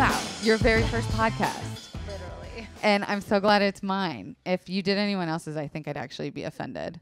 Wow, your very first podcast. Literally. And I'm so glad it's mine. If you did anyone else's, I think I'd actually be offended.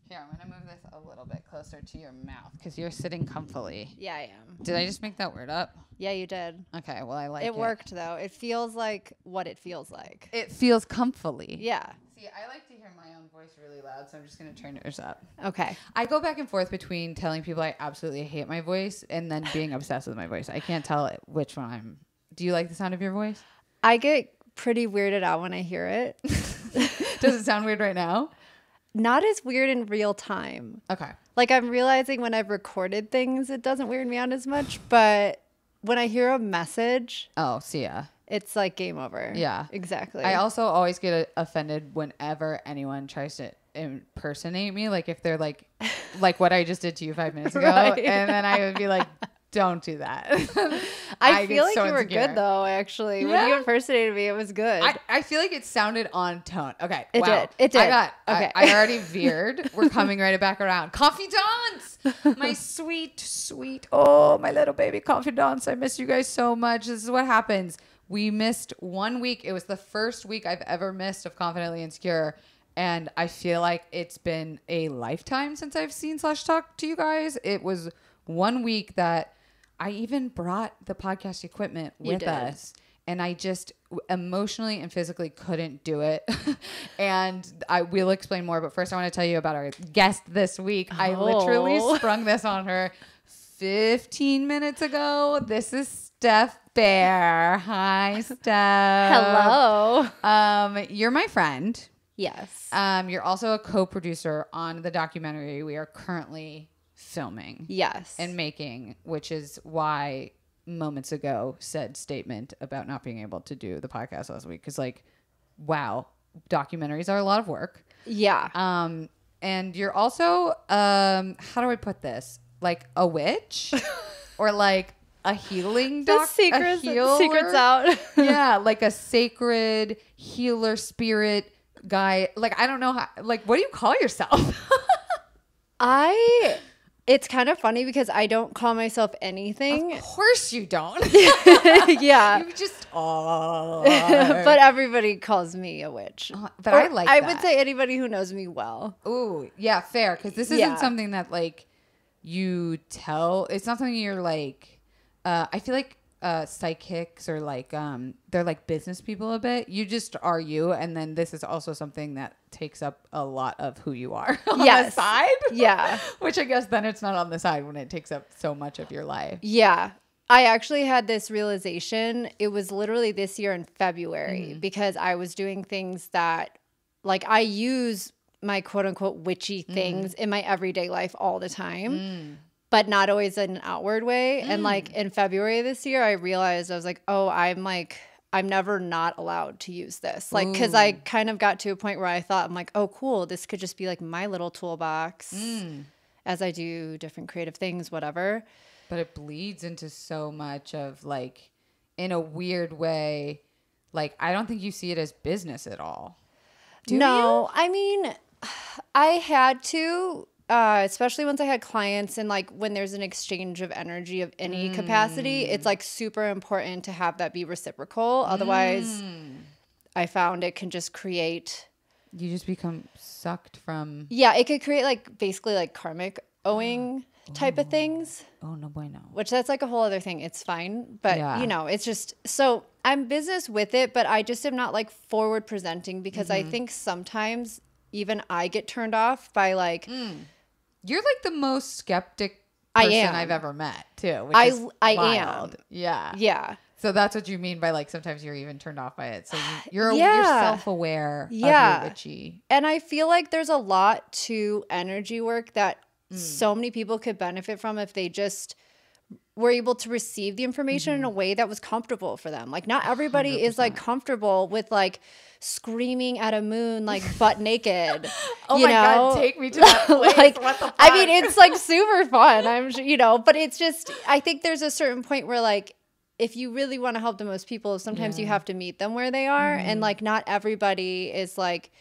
Here, I'm going to move this a little bit closer to your mouth because you're sitting comfily. Yeah, I am. Did I just make that word up? Yeah, you did. Okay, well, I like it. It worked, though. It feels like what it feels like. It feels comfily. Yeah. See, I like to hear my own voice really loud, so I'm just going to turn yours up. Okay. I go back and forth between telling people I absolutely hate my voice and then being obsessed with my voice. I can't tell which one I'm... Do you like the sound of your voice? I get pretty weirded out when I hear it. Does it sound weird right now? Not as weird in real time. Okay. Like, I'm realizing when I've recorded things, it doesn't weird me out as much. But when I hear a message... Oh, see ya. It's like game over. Yeah. Exactly. I also always get offended whenever anyone tries to impersonate me. Like if they're like what I just did to you 5 minutes ago. Right. And then I would be like, don't do that. I feel like so you were insecure. good though, actually. Yeah. When you impersonated me, it was good. I feel like it sounded on tone. Okay. It wow. did. It did. Okay. I already veered. We're coming right back around. Confidants. My sweet, my little baby confidants. I miss you guys so much. This is what happens. We missed 1 week. It was the first week I've ever missed of Confidently Insecure. And I feel like it's been a lifetime since I've seen / talked to you guys. It was 1 week that I even brought the podcast equipment with us. And I just emotionally and physically couldn't do it. And I will explain more. But first I want to tell you about our guest this week. I literally sprung this on her 15 minutes ago. This is STEPH BAER. Hi, Steph. Hello. You're my friend. Yes. You're also a co-producer on the documentary we are currently filming. Yes. And making, which is why moments ago said statement about not being able to do the podcast last week. Because like, wow, documentaries are a lot of work. Yeah. And you're also, how do I put this? Like a witch or like a healing doctor. Secrets out. Yeah, like a sacred healer spirit guy. Like, I don't know how, like, what do you call yourself? It's kind of funny because I don't call myself anything. Of course you don't. Yeah. You just, But everybody calls me a witch. But I like I that. would say anybody who knows me well. Ooh, yeah, fair. Because this isn't something that like you tell. It's not something you're like, I feel like psychics or like they're like business people a bit. You just are you, and then this is also something that takes up a lot of who you are on the side. Yeah. Which I guess then it's not on the side when it takes up so much of your life. Yeah. I actually had this realization. It was literally this year in February because I was doing things that like I use my quote unquote witchy things in my everyday life all the time. But not always in an outward way. And like in February this year, I realized I was like, oh, I'm never not allowed to use this. Like, because I kind of got to a point where I thought, I'm like, oh, cool. This could just be like my little toolbox as I do different creative things, whatever. But it bleeds into so much of like, in a weird way, like, I don't think you see it as business at all. Do you? I mean, I had to. Especially once I had clients and like when there's an exchange of energy of any capacity, it's like super important to have that be reciprocal. Otherwise, I found it can just create... You just become sucked from... Yeah, it could create like basically like karmic owing type of things. Oh, no bueno. Which that's like a whole other thing. It's fine. But, you know, it's just... So I'm business with it, but I just am not like forward presenting because I think sometimes even I get turned off by like... You're like the most skeptic person I've ever met, too. Which is I wild. am. Yeah. Yeah. So that's what you mean by like sometimes you're even turned off by it. So you're self-aware of your witchy. And I feel like there's a lot to energy work that so many people could benefit from if they just were able to receive the information in a way that was comfortable for them. Like not everybody 100%. is like comfortable with like screaming at a moon like butt naked. Oh my God, take me to that place. Like, what the fuck? I mean, it's like super fun. But it's just, I think there's a certain point where like, if you really want to help the most people, sometimes you have to meet them where they are. And like, not everybody is like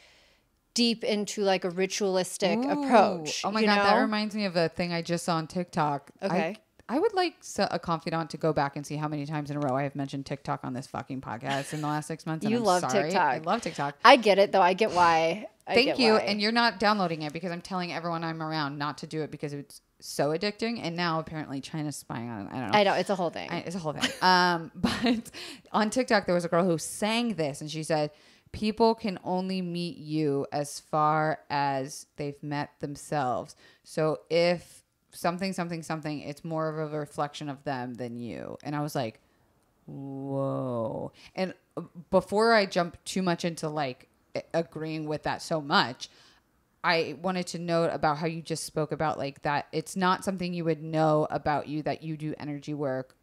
deep into like a ritualistic approach. Oh my God, that reminds me of a thing I just saw on TikTok. Okay. I would like a confidant to go back and see how many times in a row I have mentioned TikTok on this fucking podcast in the last 6 months. And You I'm love sorry. TikTok. I love TikTok. I get it though. I get why. Thank you. And you're not downloading it because I'm telling everyone I'm around not to do it because it's so addicting. And now apparently China's spying on it. I don't know. I know. It's a whole thing. It's a whole thing. But on TikTok, there was a girl who sang this and she said, people can only meet you as far as they've met themselves. So if something, it's more of a reflection of them than you. And I was like, whoa. And before I jump too much into like agreeing with that so much, I wanted to note about how you just spoke about like that. It's not something you would know about you that you do energy work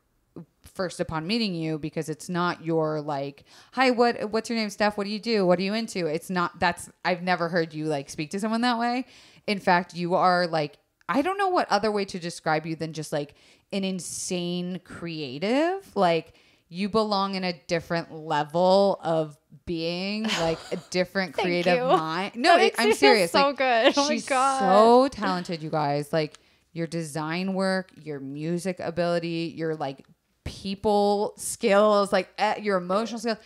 first upon meeting you, because it's not your like, hi, what's your name, Steph? What do you do? What are you into? It's not, I've never heard you like speak to someone that way. In fact, you are like, I don't know what other way to describe you than just like an insane creative. Like you belong in a different level of being, like a different creative mind. No, I'm serious. So like, good. Oh my she's God. so talented, you guys. Like your design work, your music ability, your like people skills, like your emotional skills.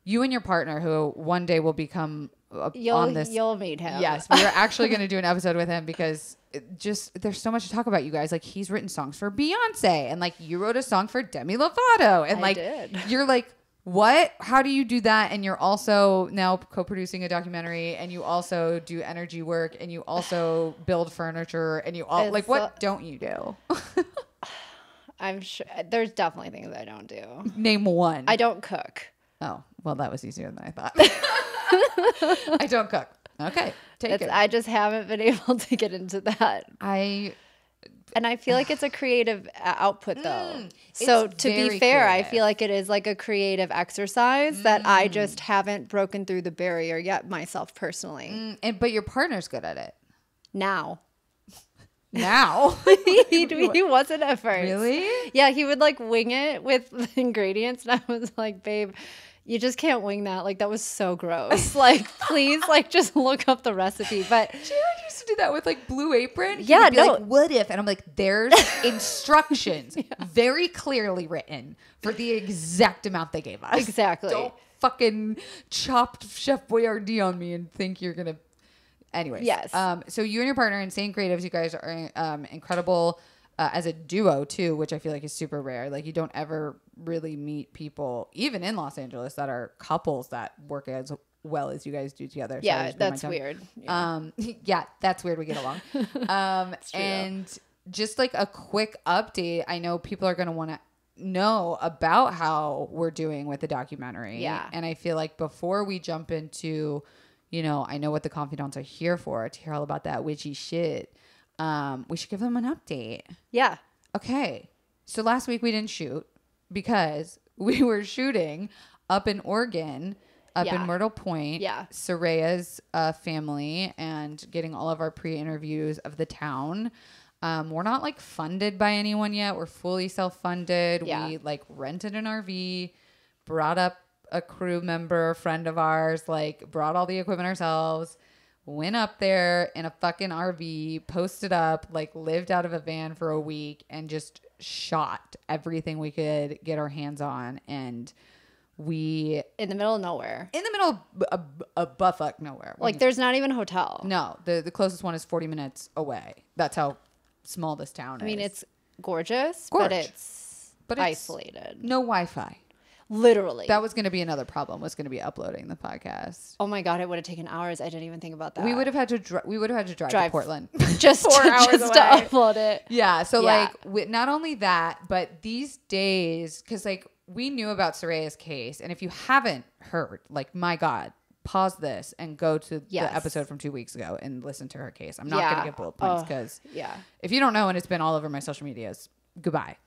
You and your partner, who one day will become on this. You'll meet him. Yes, we are actually going to do an episode with him because there's so much to talk about, you guys. Like he's written songs for Beyonce, and like you wrote a song for Demi Lovato, and like you're like, what? How do you do that? And you're also now co-producing a documentary, and you also do energy work, and you also build furniture, and you all like, what don't you do? I'm sure there's definitely things I don't do. Name one. I don't cook. Oh, well, that was easier than I thought. I don't cook. Okay, take it. I just haven't been able to get into that. And I feel like it's a creative output, though. So to be fair, I feel like it is like a creative exercise that I just haven't broken through the barrier yet myself personally. But your partner's good at it. Now. He wasn't at first. Really? Yeah, he would like wing it with the ingredients, and I was like, babe, you just can't wing that. Like that was so gross. Like please, like just look up the recipe. But Jared used to do that with like Blue Apron. He yeah, would be like, what if? And I'm like, there's instructions very clearly written for the exact amount they gave us. Exactly. Don't fucking chop Chef Boyardee on me and think you're gonna. Anyways, yes. So you and your partner, Insane Creatives, you guys are incredible as a duo too, which I feel like is super rare. Like you don't ever really meet people, even in Los Angeles, that are couples that work as well as you guys do together. Yeah, that's weird. Yeah. That's weird. We get along. And just like a quick update, I know people are going to want to know about how we're doing with the documentary. Yeah. And I feel like before we jump into, you know, I know what the confidants are here for, to hear all about that witchy shit. We should give them an update. Yeah. Okay. So last week we didn't shoot because we were shooting up in Oregon, in Myrtle Point, Saraya's family, and getting all of our pre-interviews of the town. We're not like funded by anyone yet. We're fully self-funded. Yeah. We like rented an RV, brought up a crew member, a friend of ours, like brought all the equipment ourselves, went up there in a fucking RV, posted up, like lived out of a van for a week and just shot everything we could get our hands on. And we... In the middle of nowhere. In the middle of a butfuck nowhere. Like there's not even a hotel. No, the closest one is 40 minutes away. That's how small this town is. I mean, it's gorgeous, but it's isolated. No Wi-Fi. Literally. That was going to be another problem, was going to be uploading the podcast. Oh my God, it would have taken hours. I didn't even think about that. We would have had to drive to Portland. just 4 hours just to upload it. Yeah. So like not only that, but these days, because like we knew about Saraya's case. And if you haven't heard, like, my God, pause this and go to the episode from 2 weeks ago and listen to her case. I'm not going to get bullet points because if you don't know and it's been all over my social medias, goodbye.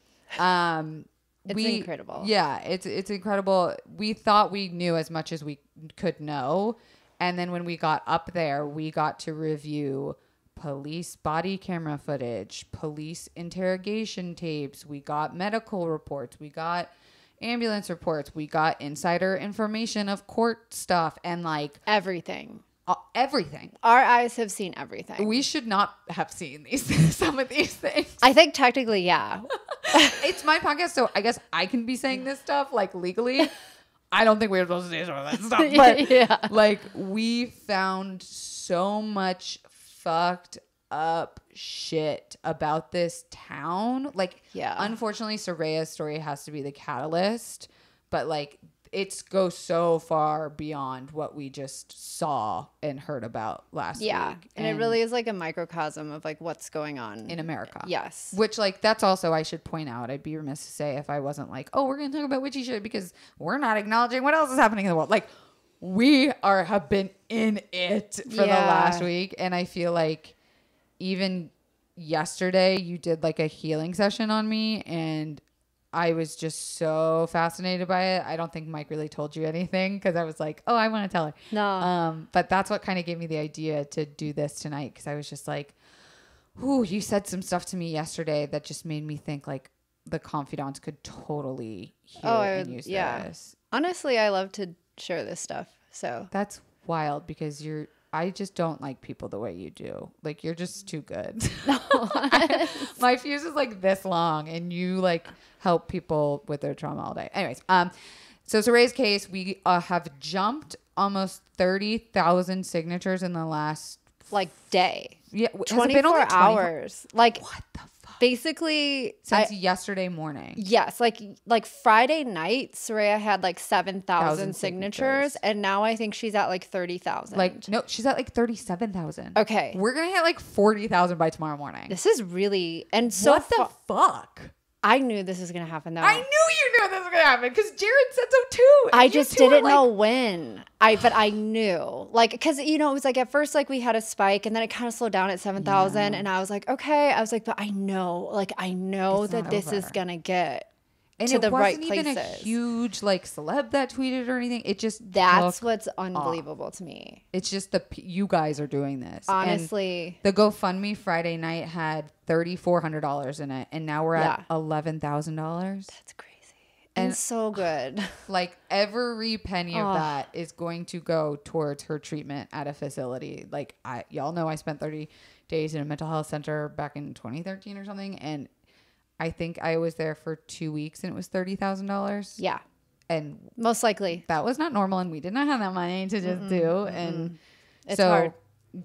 It's incredible. Yeah, it's incredible. We thought we knew as much as we could know. And then when we got up there, we got to review police body camera footage, police interrogation tapes. We got medical reports. We got ambulance reports. We got insider information of court stuff and like everything. everything. Our eyes have seen everything. We should not have seen some of these things. I think technically, yeah. It's my podcast, so I guess I can be saying this stuff like legally. I don't think we were supposed to say some of that stuff, but Yeah. like we found so much fucked up shit about this town. Like, Yeah. unfortunately, Saraya's story has to be the catalyst, but like it goes so far beyond what we just saw and heard about last week. And it really is like a microcosm of like what's going on in America. Yes. Which, like, that's also, I should point out, I'd be remiss to say if I wasn't like, oh, we're going to talk about witchy shit because we're not acknowledging what else is happening in the world. Like, we have been in it for the last week. And I feel like even yesterday you did like a healing session on me, and I was just so fascinated by it. I don't think Mike really told you anything because I was like, oh, I want to tell her. No. But that's what kind of gave me the idea to do this tonight, because I was just like, ooh, you said some stuff to me yesterday that just made me think like the confidants could totally hear and use this. Honestly, I love to share this stuff. So that's wild because I just don't like people the way you do. Like, you're just too good. My fuse is like this long, and you like help people with their trauma all day. Anyways, so Saraya's case, we have jumped almost 30,000 signatures in the last like day. Yeah, 24 hours. Like, what the fuck? Basically, since yesterday morning. Yes, like Friday night, Saraya had like 7,000 signatures, and now I think she's at like 30,000. Like, no, she's at like 37,000. Okay, we're gonna hit like 40,000 by tomorrow morning. This is really so. What the fuck? I knew this was gonna happen though. I knew you knew this was gonna happen because Jared said so too. I just didn't know when. But I knew, like, because it was like at first like we had a spike, and then it kind of slowed down at 7,000, and I was like, okay. I was like, but I know that this is gonna get to the right places. It wasn't even a huge like celeb that tweeted or anything. It just that's what's unbelievable to me. It's just you guys are doing this. Honestly, and the GoFundMe Friday night had $3,400 in it, and now we're at $11,000. That's crazy. And so good. Like, every penny of that is going to go towards her treatment at a facility. Like, y'all know I spent 30 days in a mental health center back in 2013 or something, and I think I was there for 2 weeks, and it was $30,000. Yeah. And most likely that was not normal, and we did not have that money to just do. And it's hard.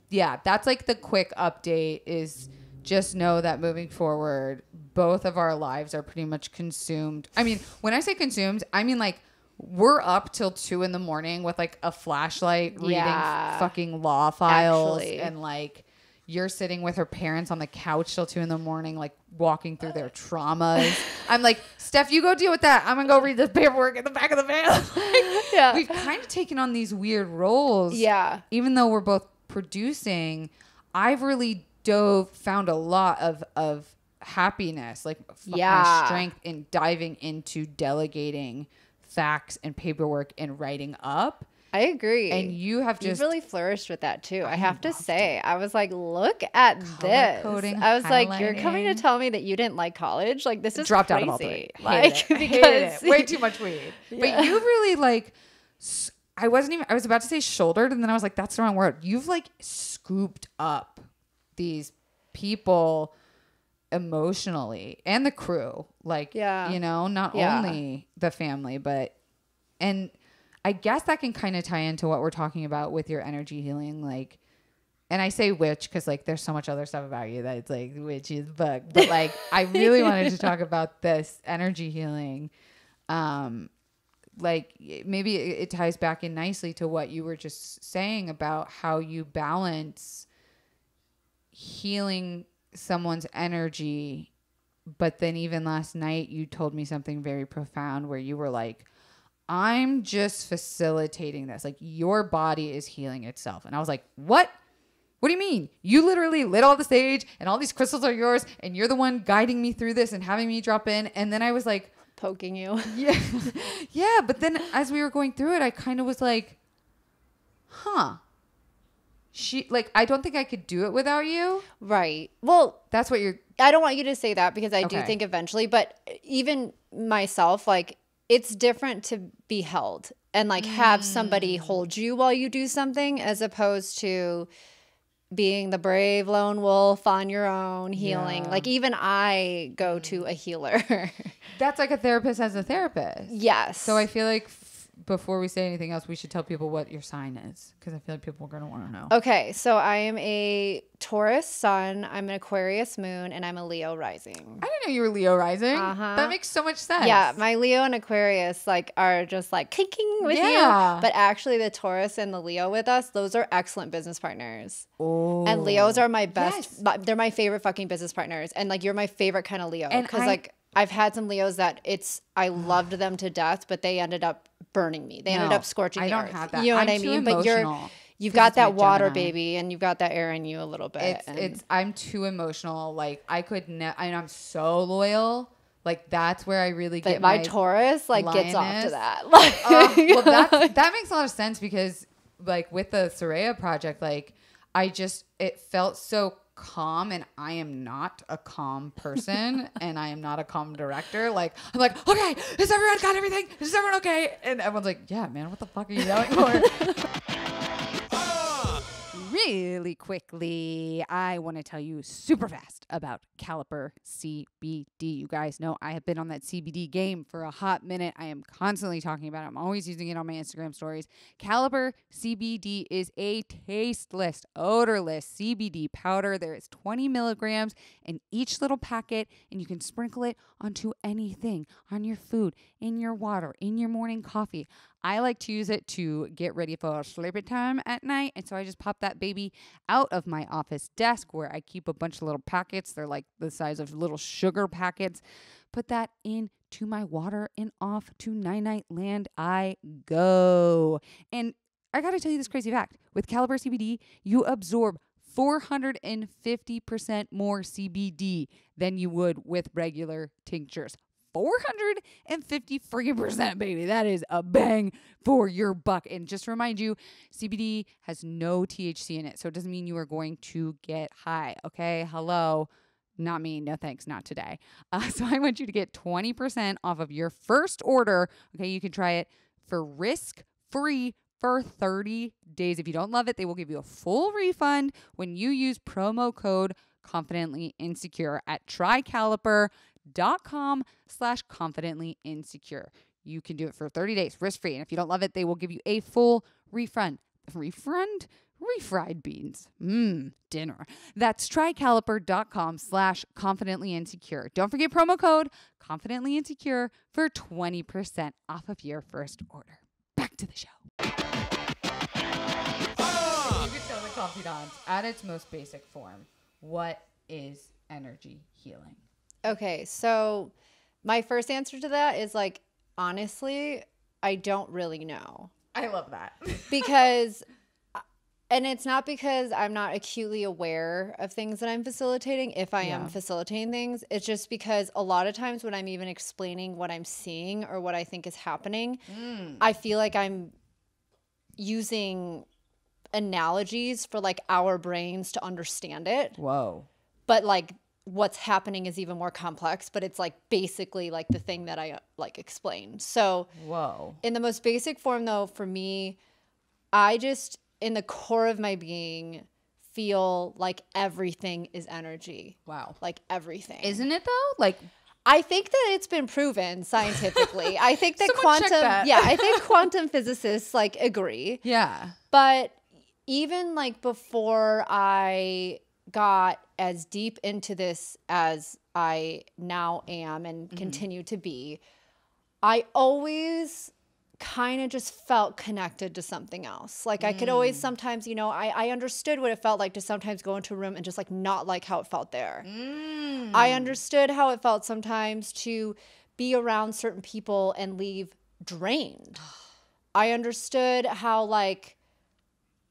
Yeah, that's like the quick update is just know that moving forward, both of our lives are pretty much consumed. I mean, when I say consumed, I mean like we're up till 2 a.m. with like a flashlight reading fucking law files. Actually. And like you're sitting with her parents on the couch till 2 a.m, like walking through their traumas. I'm like, Steph, you go deal with that. I'm gonna go read this paperwork in the back of the van. We've kind of taken on these weird roles. Yeah. Even though we're both producing, I've really found a lot of happiness, like my strength in diving into delegating facts and paperwork and writing up. I agree. And you have just really flourished with that too. I have to say, I was like, look at this. Coding, I was like, you're coming to tell me that you didn't like college? Like, this is dropped crazy. Out of all three. Like, because way too much weed. Yeah. But you really like, I was about to say shouldered, and then I was like, that's the wrong word. You've like scooped up these people emotionally, and the crew, like, not only the family, and I guess that can kind of tie into what we're talking about with your energy healing. Like, and I say witch because like there's so much other stuff about you that it's like witch is bug, but like I really wanted to talk about this energy healing. Like maybe it ties back in nicely to what you were just saying about how you balance healing someone's energy. But then even last night you told me something very profound where you were like, I'm just facilitating this. Like, your body is healing itself. And I was like, what? What do you mean? You literally lit all the stage and all these crystals are yours and you're the one guiding me through this and having me drop in. And then I was like, poking you. Yeah. Yeah. But then as we were going through it, I kind of was like, I don't think I could do it without you. Right. Well, that's what I don't want you to say that because I do think eventually, but even myself, like, it's different to be held and like have somebody hold you while you do something, as opposed to being the brave lone wolf on your own healing. Like even I go to a healer. That's like a therapist as a therapist. Yes. So I feel like before we say anything else, we should tell people what your sign is, because I feel like people are going to want to know. Okay. So I am a Taurus sun, I'm an Aquarius moon, and I'm a Leo rising. I didn't know you were Leo rising. That makes so much sense. Yeah. My Leo and Aquarius like are just like kicking with you. But actually the Taurus and the Leo with us, those are excellent business partners. Oh. And Leos are my best. They're my favorite fucking business partners. And like, you're my favorite kind of Leo. Because like I've had some Leos that I loved them to death, but they ended up burning me. They ended up scorching the earth. I don't have that. You know what I mean? But you've got that water, baby, and you've got that air in you a little bit. I'm too emotional. Like I could and I'm so loyal. Like that's where I really get my Taurus like gets off to that. Well, that makes a lot of sense, because like with the Saraya project, like it felt so calm, and I am not a calm person and I am not a calm director. Like I'm like, okay, has everyone got everything? Is everyone okay? And everyone's like, yeah, man, what the fuck are you yelling for? Really quickly, I want to tell you super fast about Caliper Cbd. You guys know I have been on that CBD game for a hot minute. I am constantly talking about it. I'm always using it on my Instagram stories. Caliper Cbd is a tasteless, odorless CBD powder. There is 20 milligrams in each little packet, and you can sprinkle it onto anything, on your food, in your water, in your morning coffee. I like to use it to get ready for sleepy time at night. And so I just pop that baby out of my office desk, where I keep a bunch of little packets. They're like the size of little sugar packets. Put that into my water, and off to night-night land I go. And I got to tell you this crazy fact. With Caliper CBD, you absorb 450% more CBD than you would with regular tinctures. 450 freaking percent, baby. That is a bang for your buck. And just to remind you, CBD has no THC in it, so it doesn't mean you are going to get high. Okay, hello. Not me. No thanks. Not today. So I want you to get 20% off of your first order. Okay, you can try it for risk-free for 30 days. If you don't love it, they will give you a full refund when you use promo code Confidently Insecure at trycaliper.com/confidently insecure. You can do it for 30 days, risk-free. And if you don't love it, they will give you a full refund. Refried beans. Dinner. That's trycaliper.com/confidently insecure. Don't forget promo code Confidently Insecure for 20% off of your first order. Back to the show. You could tell the confidants at its most basic form. What is energy healing? Okay, so my first answer to that is like, honestly, I don't really know. I love that. Because, and it's not because I'm not acutely aware of things that I'm facilitating, if I am facilitating things. It's just because a lot of times when I'm even explaining what I'm seeing or what I think is happening, I feel like I'm using analogies for like our brains to understand it. Whoa. But like what's happening is even more complex, but it's like basically like the thing that I like explained. So whoa. In the most basic form though, for me, I just in the core of my being feel like everything is energy. Wow. Like everything. Isn't it though? Like I think that it's been proven scientifically. I think that I think quantum physicists like agree. Yeah. But even like before I got as deep into this as I now am and continue to be, I always kind of just felt connected to something else. Like I could always sometimes, you know, I understood what it felt like to sometimes go into a room and just like not like how it felt there. I understood how it felt sometimes to be around certain people and leave drained. I understood how like,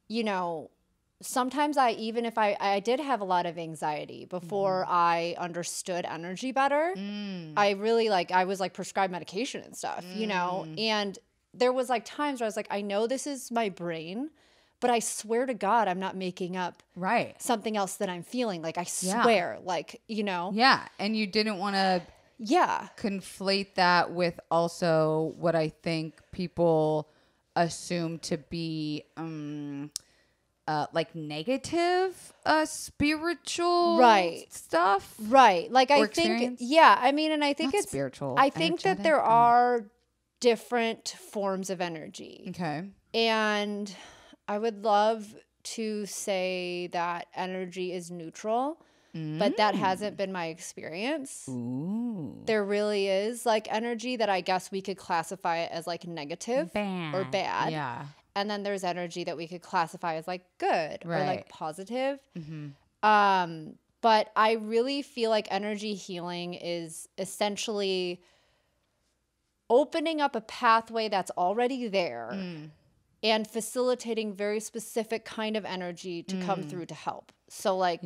you know, sometimes even if I did have a lot of anxiety before I understood energy better, I really I was like prescribed medication and stuff, you know, and there was like times where I was like, I know this is my brain, but I swear to God, I'm not making up something else that I'm feeling. Like I swear, like, you know. Yeah. And you didn't want to conflate that with also what I think people assumed to be like negative spiritual stuff. Right. Like I experience? think, yeah, I mean, and I think Not it's spiritual. I think that there are different forms of energy. Okay. And I would love to say that energy is neutral, but that hasn't been my experience. Ooh. There really is like energy that I guess we could classify it as like negative or bad. Yeah. And then there's energy that we could classify as like good or like positive. But I really feel like energy healing is essentially opening up a pathway that's already there and facilitating very specific kind of energy to come through to help. So like,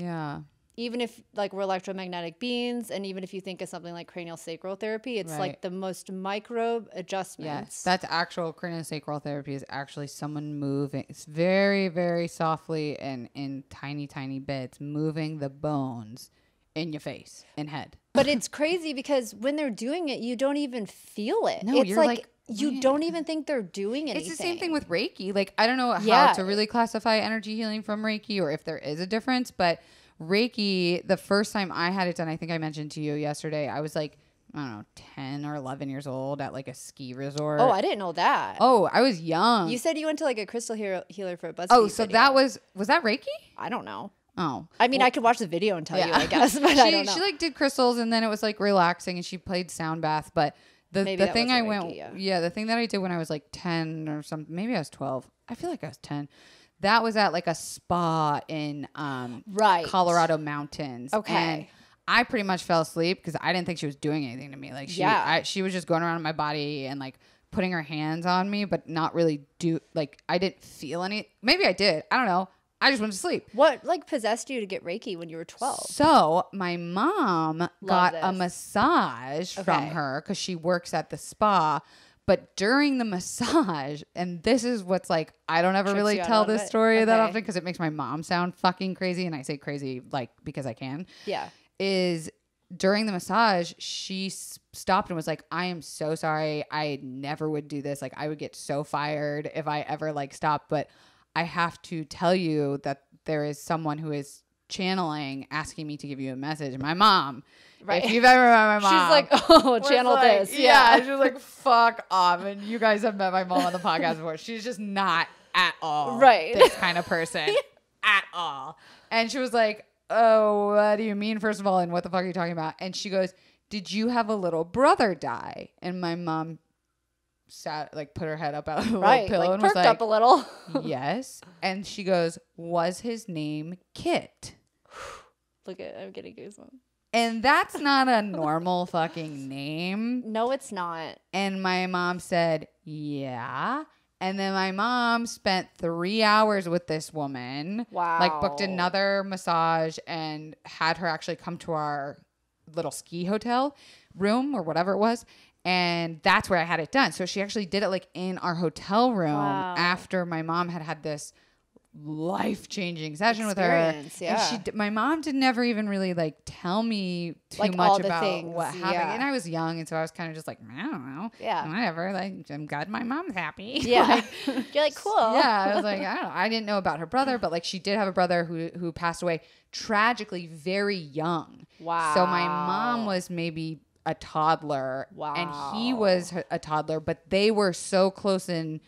even if like we're electromagnetic beings, and even if you think of something like cranial sacral therapy, it's like the most micro adjustments. Yes, that's actual cranial sacral therapy is actually someone moving. It's very, very softly and in tiny, tiny bits, moving the bones in your face and head. But it's crazy because when they're doing it, you don't even feel it. No, it's you're like you don't even think they're doing anything. It's the same thing with Reiki. Like, I don't know how to really classify energy healing from Reiki or if there is a difference, but Reiki, the first time I had it done, I think I mentioned to you yesterday, I was like, I don't know, 10 or 11 years old at like a ski resort. Oh, I didn't know that. Oh, I was young. You said you went to like a crystal healer for a BuzzFeed Oh, so video. that was that Reiki? I don't know. Oh. I mean, I could watch the video and tell you, I guess, but I don't know. She like did crystals and then it was like relaxing and she played sound bath, but the thing I went, the thing that I did when I was like 10 or something, maybe I was 12. I feel like I was 10. That was at like a spa in Colorado mountains. Okay. And I pretty much fell asleep because I didn't think she was doing anything to me. Like she was just going around my body and like putting her hands on me, but not really I didn't feel any. Maybe I did. I don't know. I just went to sleep. What like possessed you to get Reiki when you were 12? So my mom got a massage from her because she works at the spa. But during the massage, and this is what's like, I don't ever really tell this story that often because it makes my mom sound fucking crazy. And I say crazy like because I can. Yeah. Is during the massage, she stopped and was like, I am so sorry. I never would do this. Like I would get so fired if I ever like stopped. But I have to tell you that there is someone who is channeling asking me to give you a message. And my mom, if you've ever met my mom, she's like, oh, channel like, this. Yeah. She's like, fuck off. And you guys have met my mom on the podcast before. She's just not at all this kind of person at all. And she was like, oh, what do you mean, first of all? And what the fuck are you talking about? And she goes, did you have a little brother die? And my mom put her head up out of the little pillow and was like, up a little. Yes. And she goes, was his name Kit? I'm getting goosebumps. And that's not a normal fucking name. No, it's not. And my mom said, yeah. And then my mom spent 3 hours with this woman. Wow. Like booked another massage and had her actually come to our little ski hotel room or whatever it was. And that's where I had it done. So she actually did it like in our hotel room after my mom had this life-changing session with her. Yeah. And my mom did never even really like tell me too much about what happened. Yeah. And I was young, and so I was kind of just like, I don't know. Yeah. Whatever. Like, I'm glad my mom's happy. Yeah. You're like, cool. Yeah. I was like, I don't know. I didn't know about her brother, but like she did have a brother who passed away tragically very young. Wow. So my mom was maybe a toddler. Wow. And he was a toddler, but they were so close in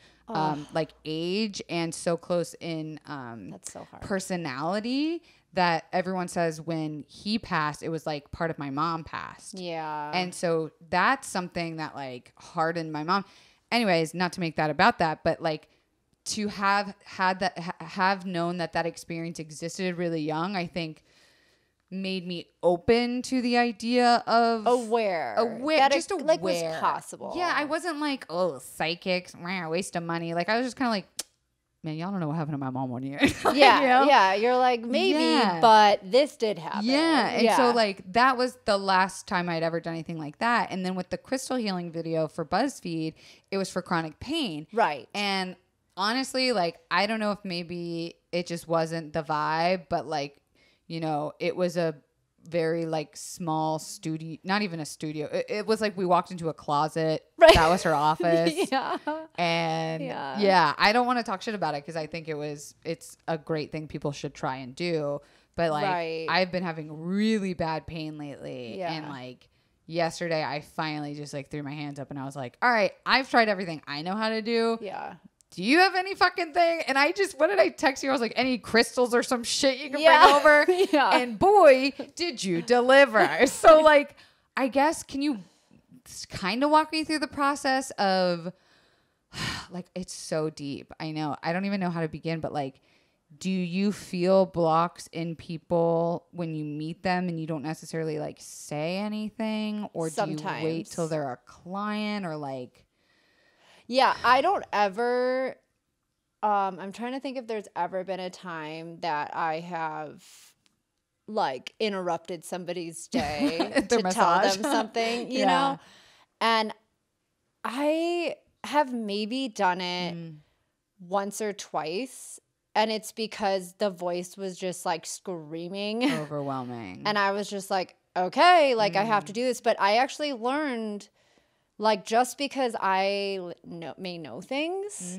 like age and so close in that's so hard. Personality that everyone says when he passed, it was like part of my mom passed. Yeah. And so that's something that like hardened my mom. Anyways, not to make that about that, but like to have known that experience existed really young, I think made me open to the idea of aware that just aware like was possible. Yeah, I wasn't like, oh, psychics, waste of money. Like I was just kind of like, man, y'all don't know what happened to my mom one year. Yeah, you know? Yeah. You're like, maybe, but this did happen. Yeah, and so like that was the last time I'd ever done anything like that. And then with the crystal healing video for BuzzFeed, it was for chronic pain. Right. And honestly, like I don't know if maybe it just wasn't the vibe, but like, you know, it was a very like small studio, not even a studio. It was like we walked into a closet. Right. That was her office. Yeah. And yeah, I don't want to talk shit about it because I think it's a great thing people should try and do. But like I've been having really bad pain lately. Yeah. And like yesterday I finally just like threw my hands up and I was like, all right, I've tried everything I know how to do. Yeah. Do you have any fucking thing? And what did I text you? I was like, any crystals or some shit you can bring over? Yeah. And boy, did you deliver. So like, I guess, can you kind of walk me through the process of like, it's so deep. I know. I don't even know how to begin, but like, do you feel blocks in people when you meet them and you don't necessarily like say anything? Or Sometimes. Do you wait till they're a client or like... Yeah, I don't ever, I'm trying to think if there's ever been a time that I have like interrupted somebody's day to tell them something, you know? And I have maybe done it once or twice. And it's because the voice was just like screaming. Overwhelming. And I was just like, okay, like I have to do this. But I actually learned... Like, just because I may know things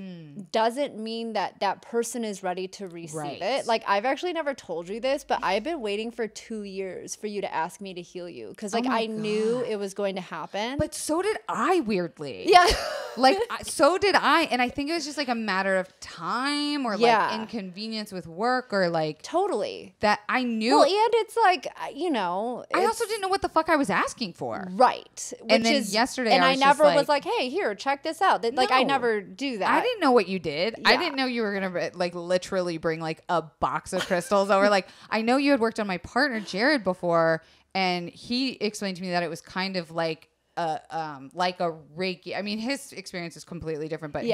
doesn't mean that that person is ready to receive it. Like, I've actually never told you this, but I've been waiting for 2 years for you to ask me to heal you. Because, like, I knew it was going to happen. But so did I, weirdly. Yeah. Like, so did I. And I think it was just, like, a matter of time or, like, inconvenience with work or, like... Totally. That I knew... Well, and it's, like, you know... I also didn't know what the fuck I was asking for. Right. And then yesterday I never was like, hey, here, check this out. Like, I never do that. I didn't know what you did. Yeah. I didn't know you were going to, like, literally bring, like, a box of crystals over. Like, I know you had worked on my partner, Jared, before, and he explained to me that it was kind of like a Reiki. I mean, his experience is completely different, but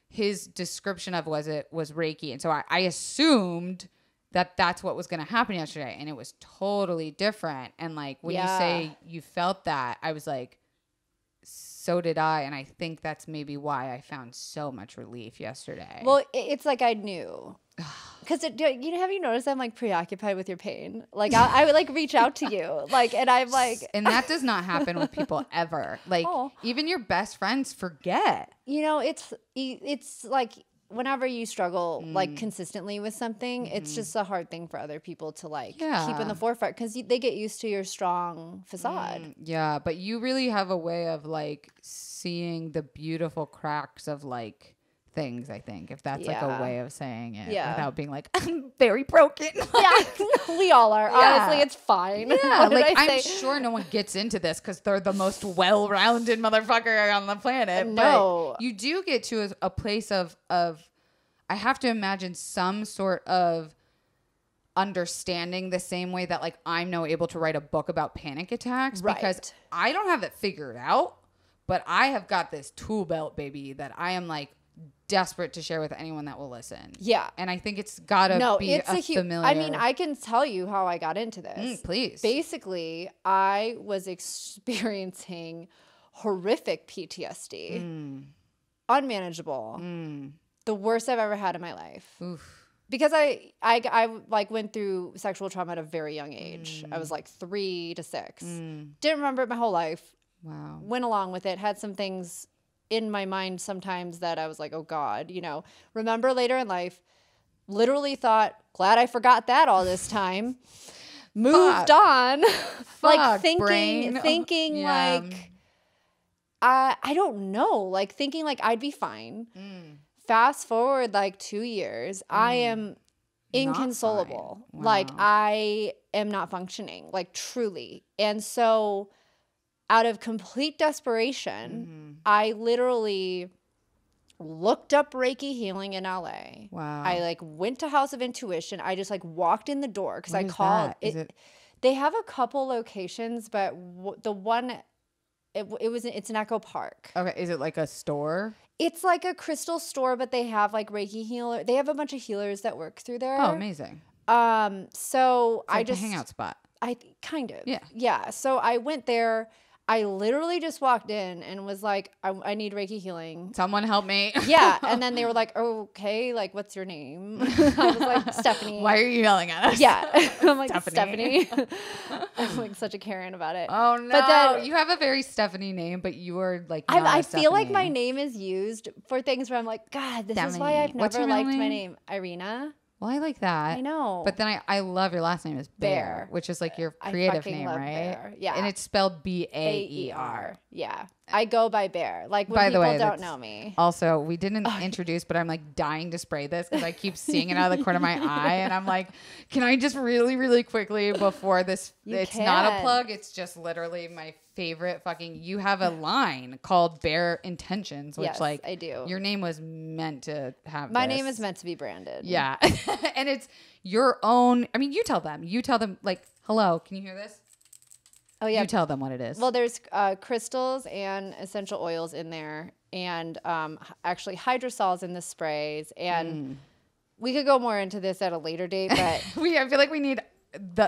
his description of was Reiki. And so I assumed that that's what was going to happen yesterday, and it was totally different. And, like, when you say you felt that, I was like... So did I, and I think that's maybe why I found so much relief yesterday. Well, it's like I knew. Because have you noticed I'm like preoccupied with your pain? Like I would like reach out to you, like, and I'm like, and that does not happen with people ever. Like even your best friends forget. You know, it's like whenever you struggle like consistently with something, it's just a hard thing for other people to like keep in the forefront because they get used to your strong facade. Yeah, but you really have a way of like seeing the beautiful cracks of like things, I think, if that's like a way of saying it without being like, I'm very broken. Yeah, we all are. Honestly, it's fine. Yeah, like I'm sure no one gets into this because they're the most well-rounded motherfucker on the planet. No. But you do get to a place of I have to imagine some sort of understanding the same way that like I'm now able to write a book about panic attacks because I don't have it figured out, but I have got this tool belt, baby, that I am like desperate to share with anyone that will listen. Yeah. And I think it's gotta be a familiar. I mean, I can tell you how I got into this. Please. Basically, I was experiencing horrific PTSD. Unmanageable. The worst I've ever had in my life. Oof. Because I like went through sexual trauma at a very young age. I was like 3 to 6. Didn't remember it my whole life. Wow. Went along with it. Had some things in my mind sometimes that I was like, oh God, you know, remember later in life, literally thought, glad I forgot that all this time. Moved on. Like thinking like, I don't know, like thinking like I'd be fine. Fast forward like 2 years, I am inconsolable. Wow. Like I am not functioning, like truly. And so out of complete desperation, I literally looked up Reiki healing in LA. Wow. I like went to House of Intuition. I just like walked in the door because I called it. They have a couple locations, but the one it's in Echo Park. Okay, is it like a store? It's like a crystal store, but they have like Reiki healer. They have a bunch of healers that work through there. Oh, amazing. So it's like I just a hangout spot. Kind of. Yeah. So I went there. I literally just walked in and was like, I need Reiki healing. Someone help me. Yeah. And then they were like, okay, like, what's your name? I was like, Stephanie. Why are you yelling at us? Yeah. I'm like, Stephanie. I'm like such a Karen about it. Oh, no. But then, you have a very Stephanie name, but you are like, I feel like my name is used for things where I'm like, God, this is why I've never liked my name. Irina. Well, I like that. I know. But then I love your last name is Baer, which is like your creative name, right? Baer. Yeah. And it's spelled Baer. Yeah. I go by Baer. Like when By the people way, don't know me. Also, we didn't introduce, but I'm like dying to spray this because I keep seeing it out of the corner of my eye. And I'm like, can I just really, really quickly before this? It's not a plug. It's just literally my favorite fucking. You have a line called Bare Intentions, which like I do. Your name was meant to have My name is meant to be branded. Yeah. And it's your own. I mean, you tell them like, hello, can you hear this? Oh, yeah. You tell them what it is. Well, there's crystals and essential oils in there, and actually hydrosols in the sprays. And we could go more into this at a later date, but I feel like we need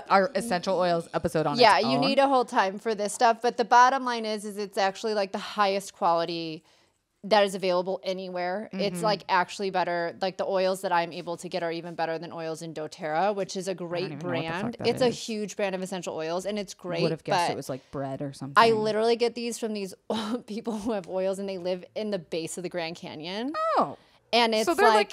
our essential oils episode on yeah, its own. you need a whole time for this stuff. But the bottom line is it's actually like the highest quality that is available anywhere. It's like actually better. Like the oils that I'm able to get are even better than oils in doTERRA, which is a great brand. It's a huge brand of essential oils and it's great. Would have guessed it was like bread or something. I literally get these from these people who have oils and they live in the base of the Grand Canyon. Oh. And it's so they're like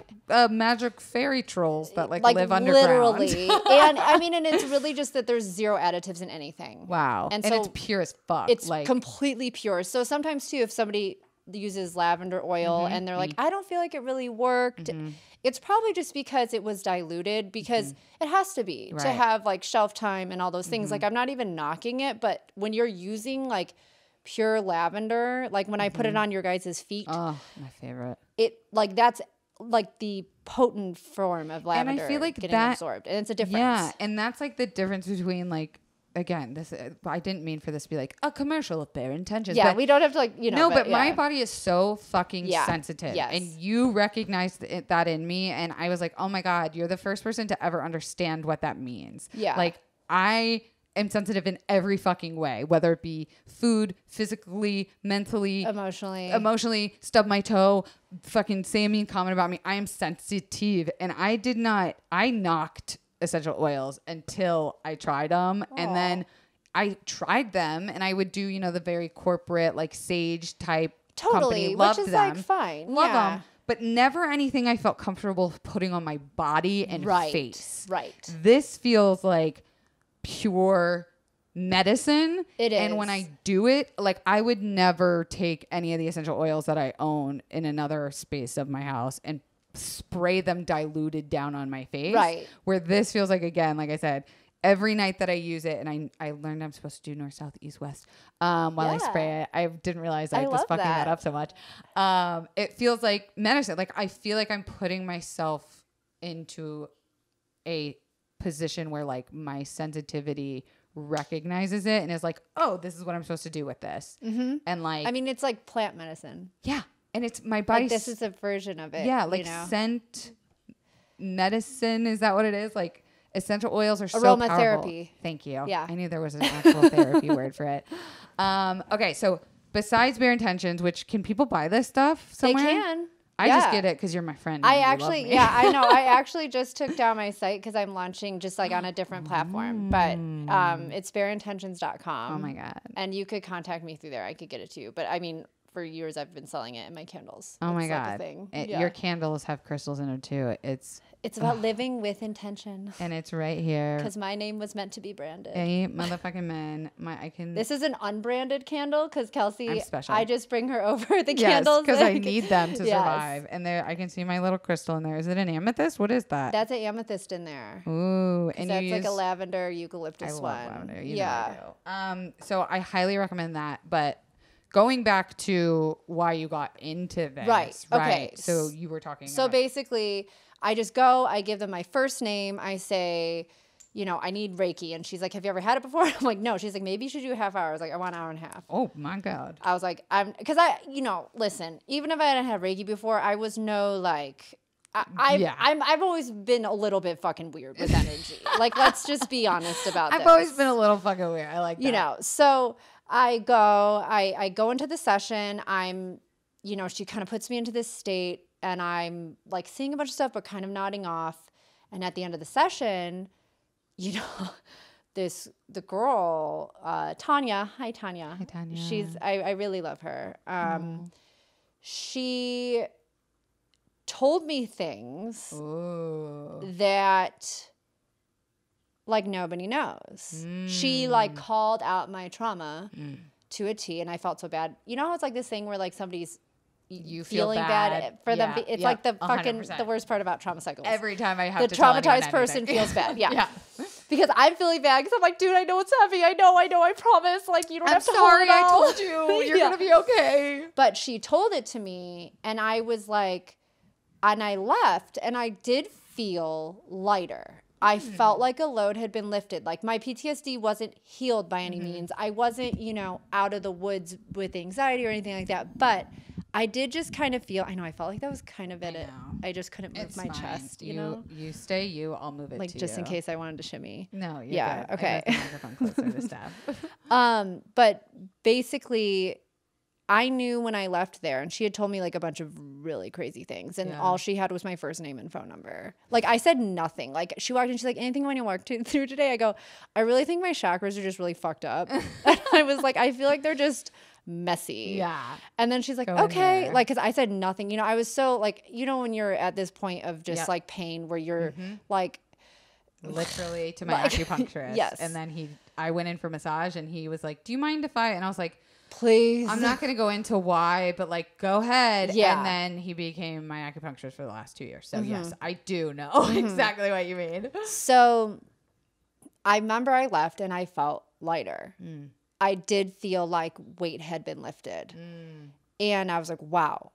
magic fairy trolls that like live underground. Literally. And I mean, and it's really just that there's zero additives in anything. Wow. And so it's pure as fuck. It's like completely pure. So sometimes too, if somebody uses lavender oil and they're like, I don't feel like it really worked. It's probably just because it was diluted because it has to be to have like shelf time and all those things. Like I'm not even knocking it, but when you're using like pure lavender, like when I put it on your guys' feet. Oh, my favorite. It like that's like the potent form of lavender and I feel like getting that, absorbed. And it's a difference. Yeah. And that's like the difference between like, again, this I didn't mean for this to be like a commercial of Bare Intentions. Yeah, but we don't have to like, you know. No, but my body is so fucking sensitive. Yes. And you recognized that in me. And I was like, oh my God, you're the first person to ever understand what that means. Yeah. Like I am sensitive in every fucking way, whether it be food, physically, mentally, emotionally, stub my toe, fucking say a mean comment about me. I am sensitive. And I knocked essential oils until I tried them. Aww. And then I tried them and I would do, you know, the very corporate, like sage type company. Loved which is them. Like fine. Love them. But never anything I felt comfortable putting on my body and face. Right. This feels like pure medicine. It is. And when I do it, like I would never take any of the essential oils that I own in another space of my house and spray them diluted down on my face. Right. Where this feels like, again, like I said, every night that I use it, and I learned I'm supposed to do north, south, east, west while I spray it. I didn't realize I was fucking that up so much. It feels like medicine. Like I feel like I'm putting myself into a position where like my sensitivity recognizes it and is like, oh, this is what I'm supposed to do with this. And like, I mean, it's like plant medicine. Yeah. And it's my body. Like this is a version of it. Yeah, like you know? scent medicine. Is that what it is? Like essential oils are so aromatherapy. Powerful. Thank you. Yeah. I knew there was an actual therapy word for it. Okay, so besides Bare Intentions, which can people buy this stuff somewhere? They can. I just get it because you're my friend. I actually, I know. I actually just took down my site because I'm launching just like on a different platform. But it's bareintentions.com. Oh my God. And you could contact me through there. I could get it to you. But I mean, for years I've been selling it in my candles. Oh my It's God. thing. Your candles have crystals in it too. It's about living with intention. And it's right here. Because my name was meant to be branded. Hey, motherfucking man. This is an unbranded candle because Kelsey, I'm special. I just bring her over the candles. because I need them to survive. And there, I can see my little crystal in there. Is it an amethyst? What is that? That's an amethyst in there. Ooh. And that's like a lavender eucalyptus one. I love lavender. You know I do. So I highly recommend that. But going back to why you got into this. Right. Okay. So you were talking about. Basically, I just go, I give them my first name. I say, you know, I need Reiki. And she's like, have you ever had it before? I'm like, no. She's like, maybe you should do a half hour. I was like, I want an hour and a half. Oh my God. I was like, because listen, even if I hadn't had Reiki before, I was no like, I've always been a little bit fucking weird with energy. Like, let's just be honest about this. I've always been a little fucking weird. I like that. You know, so I go into the session. I'm, she kind of puts me into this state and I'm like seeing a bunch of stuff, but kind of nodding off. And at the end of the session, the girl, Tanya. Hi, Tanya. Hi, Tanya. I really love her. She told me things that like nobody knows. She like called out my trauma to a T, and I felt so bad. You know how it's like this thing where like somebody's feeling bad for them. It's like the fucking 100%. The worst part about trauma cycles. Every time I have the traumatized person feels bad. Yeah. Because I'm feeling bad because I'm like, dude, I know it's heavy. I know. I promise. Like, you don't have to hold it all. I told you. You're going to be okay. But she told it to me, and I was like, and I left, and I did feel lighter. I felt like a load had been lifted. Like, my PTSD wasn't healed by any means. I wasn't, out of the woods with anxiety or anything like that. But I did just kind of feel, I felt like that was kind of it. I just couldn't move my chest, You stay you, I'll move it like to just in case I wanted to shimmy. No, you're good. Okay. I got the microphone closer to Steph. But basically, I knew when I left there, and she had told me like a bunch of really crazy things, and all she had was my first name and phone number. Like, I said nothing. Like, she walked in, she's like, anything when you walk through today? I go, I really think my chakras are just really fucked up. And I was like, I feel like they're just messy. Yeah. And then she's like, okay. Like, because I said nothing. I was so like, when you're at this point of just like pain where you're like, literally to my acupuncturist. Yes. And then I went in for massage, and he was like, do you mind if and I was like, please. I'm not going to go into why, but like, go ahead. Yeah. And then he became my acupuncturist for the last 2 years. So yes, I do know exactly what you mean. So I remember I left and I felt lighter. I did feel like weight had been lifted. And I was like, wow.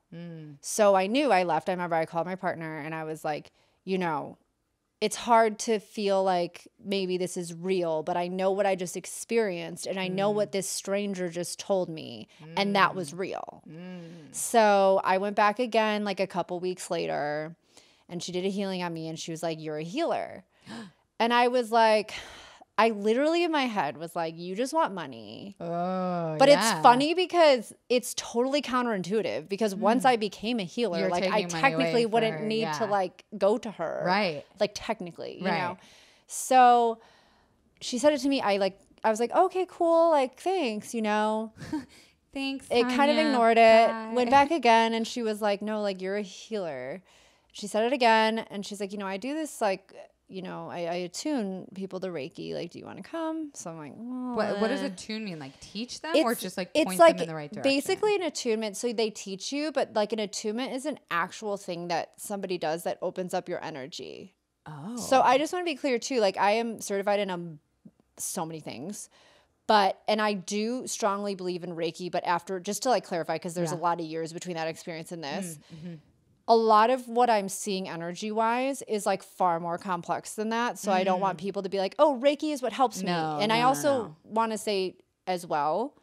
So I knew I left. I remember I called my partner and I was like, it's hard to feel like maybe this is real, but I know what I just experienced, and I know what this stranger just told me, and that was real. So I went back again like a couple weeks later, and she did a healing on me, and she was like, you're a healer. And I was like, I literally in my head was like, you just want money. Oh, but it's funny because it's totally counterintuitive, because once I became a healer, You're like I technically wouldn't need to like go to her. Right. Like technically, you know? So she said it to me. I was like, okay, cool. Like, thanks, Thanks. It kind of ignored it, went back again. And she was like, no, like you're a healer. She said it again. And she's like, I do this like, I attune people to Reiki. Like, do you want to come? So I'm like, well, what does attune mean? Like teach them, or just like point them in the right direction? Basically an attunement. So they teach you, but like an attunement is an actual thing that somebody does that opens up your energy. Oh. So I just want to be clear too. Like, I am certified in so many things, and I do strongly believe in Reiki. But after, just to like clarify, because there's a lot of years between that experience and this. A lot of what I'm seeing energy-wise is like far more complex than that. So I don't want people to be like, oh, Reiki is what helps me. And I also want to say as well,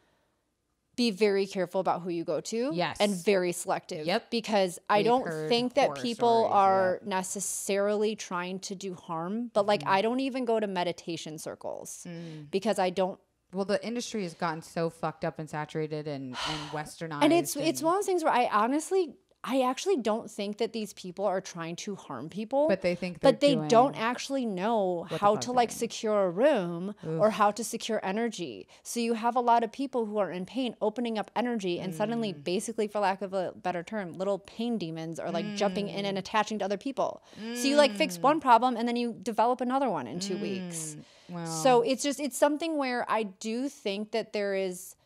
be very careful about who you go to. Yes. And very selective. Yep. Because I don't think that people are necessarily trying to do harm. But like, I don't even go to meditation circles because I don't. Well, the industry has gotten so fucked up and saturated and westernized. And it's one of those things where I actually don't think that these people are trying to harm people. But they think they don't actually know how to like secure a room or how to secure energy. So you have a lot of people who are in pain opening up energy, and suddenly, basically, for lack of a better term, little pain demons are like jumping in and attaching to other people. So you like fix one problem and then you develop another one in 2 weeks. Wow. So it's something where I do think that there is.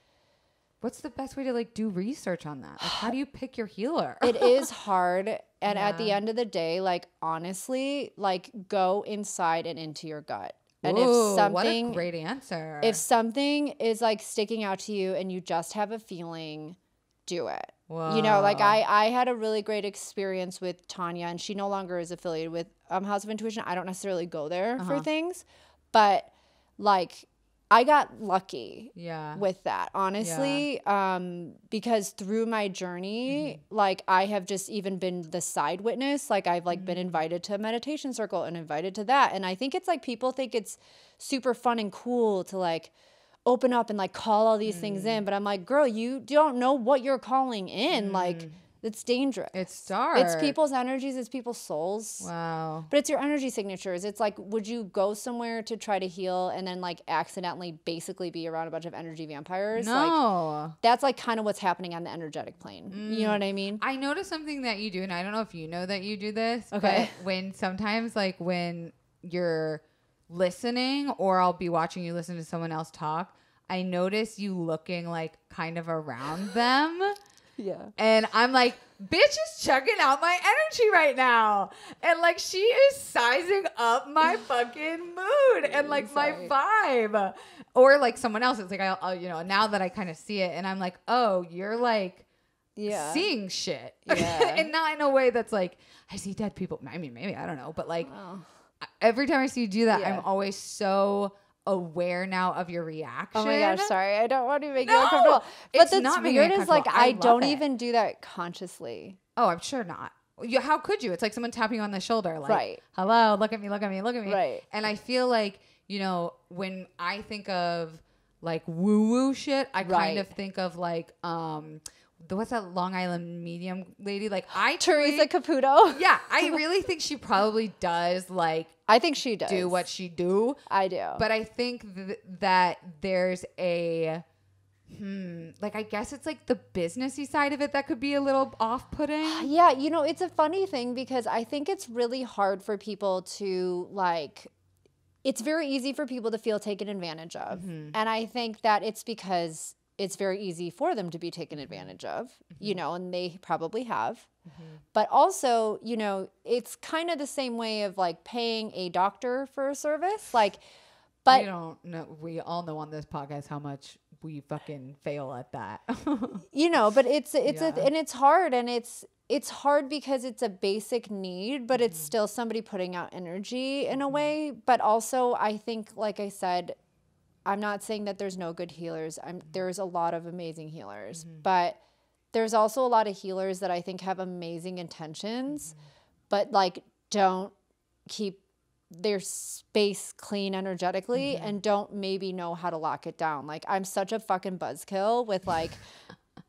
What's the best way to like do research on that? Like, how do you pick your healer? It is hard. And at the end of the day, like, honestly, like, go inside and into your gut. And if something, what a great answer. If something is like sticking out to you and you just have a feeling, do it. Whoa. Like I had a really great experience with Tanya, and she no longer is affiliated with House of Intuition. I don't necessarily go there for things, but like, I got lucky with that, honestly, because through my journey, like, I have just even been the side witness. Like, I've like been invited to a meditation circle and invited to that. And I think it's like people think it's super fun and cool to like, open up and like call all these things in. But I'm like, girl, you don't know what you're calling in. Like, it's dangerous. It's dark. It's people's energies. It's people's souls. Wow. But it's your energy signatures. It's like, would you go somewhere to try to heal and then like accidentally basically be around a bunch of energy vampires? No. Like, that's like kind of what's happening on the energetic plane. You know what I mean? I noticed something that you do, and I don't know if you know that you do this. Okay. But when sometimes like when you're listening, or I'll be watching you listen to someone else talk, I notice you looking like kind of around them. Yeah. And I'm like, bitch is chugging out my energy right now. And like, she is sizing up my fucking mood and like my vibe. Or like someone else. It's like, I'll you know, now that I kind of see it and I'm like, oh, you're like seeing shit. Yeah. And not in a way that's like, I see dead people. I mean, maybe, I don't know. But like every time I see you do that, I'm always so aware now of your reaction. Oh my gosh, sorry. I don't want to make you uncomfortable. But that's weird is like I don't even do that consciously. Oh, I'm sure not. How could you? It's like someone tapping you on the shoulder like, right. Hello, look at me, look at me, look at me. Right. And I feel like, you know, when I think of like woo-woo shit, I kind of think of like what's that Long Island medium lady? Like Teresa Caputo. Yeah, I really think she probably does like I think she does do what she do. I do. But I think that there's a like I guess it's like the businessy side of it that could be a little off-putting. Yeah, you know, it's a funny thing because I think it's really hard for people to like it's very easy for people to feel taken advantage of. And I think that it's because it's very easy for them to be taken advantage of, you know, and they probably have. But also, you know, it's kind of the same way of like paying a doctor for a service. Like, but we don't know. We all know on this podcast how much we fucking fail at that. You know, but and it's hard, and it's hard because it's a basic need, but it's still somebody putting out energy in a way. But also, I think, like I said, I'm not saying that there's no good healers. There's a lot of amazing healers, but there's also a lot of healers that I think have amazing intentions, but like don't keep their space clean energetically and don't maybe know how to lock it down. Like I'm such a fucking buzzkill with like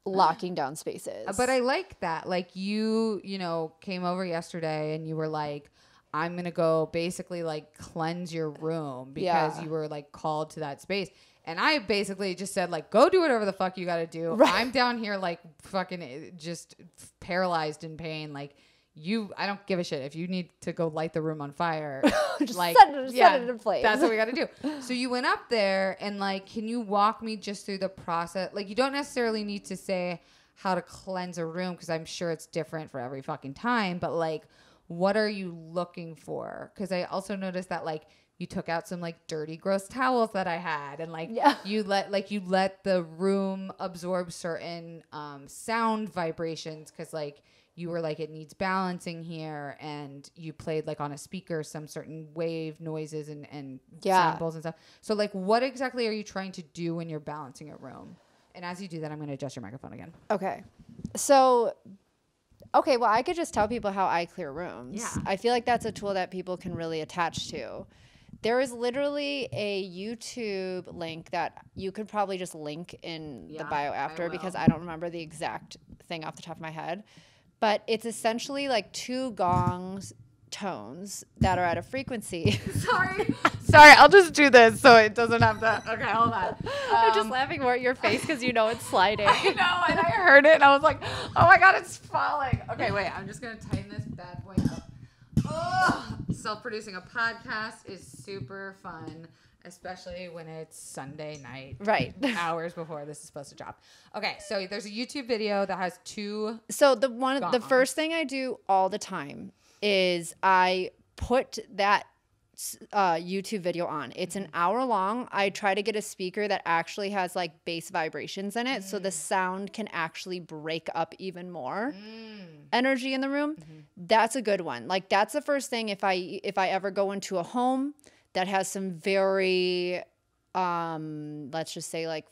locking down spaces. But I like that. Like you know, came over yesterday and you were like, I'm going to go basically like cleanse your room because you were like called to that space. And I basically just said like, go do whatever the fuck you got to do. Right. I'm down here like fucking just paralyzed in pain. Like I don't give a shit. If you need to go light the room on fire, just like set it in place. That's what we got to do. So you went up there and like, can you walk me just through the process? Like you don't necessarily need to say how to cleanse a room because I'm sure it's different for every fucking time. But like, what are you looking for? Because I also noticed that like you took out some like dirty, gross towels that I had, and like you let the room absorb certain sound vibrations because like you were like it needs balancing here, and you played like on a speaker some certain wave noises and sound bowls and stuff. So like, what exactly are you trying to do when you're balancing a room? And as you do that, I'm going to adjust your microphone again. Okay, so. Okay, well, I could just tell people how I clear rooms. Yeah. I feel like that's a tool that people can really attach to. There is literally a YouTube link that you could probably just link in the bio after because I don't remember the exact thing off the top of my head. But it's essentially like 2 gongs tones that are at a frequency. Sorry, I'll just do this so it doesn't have to. Okay, hold on. I'm just laughing more at your face because you know it's sliding. I know, and I heard it, and I was like, oh my God, it's falling. Okay, wait, I'm just going to tighten this bad boy up. Oh, self-producing a podcast is super fun, especially when it's Sunday night. Right. Hours before this is supposed to drop. Okay, so there's a YouTube video that has 2 So the first thing I do all the time is I put that YouTube video on. It's an hour long. I try to get a speaker that actually has like bass vibrations in it so the sound can actually break up even more energy in the room. That's a good one. Like that's the first thing if I ever go into a home that has some very let's just say like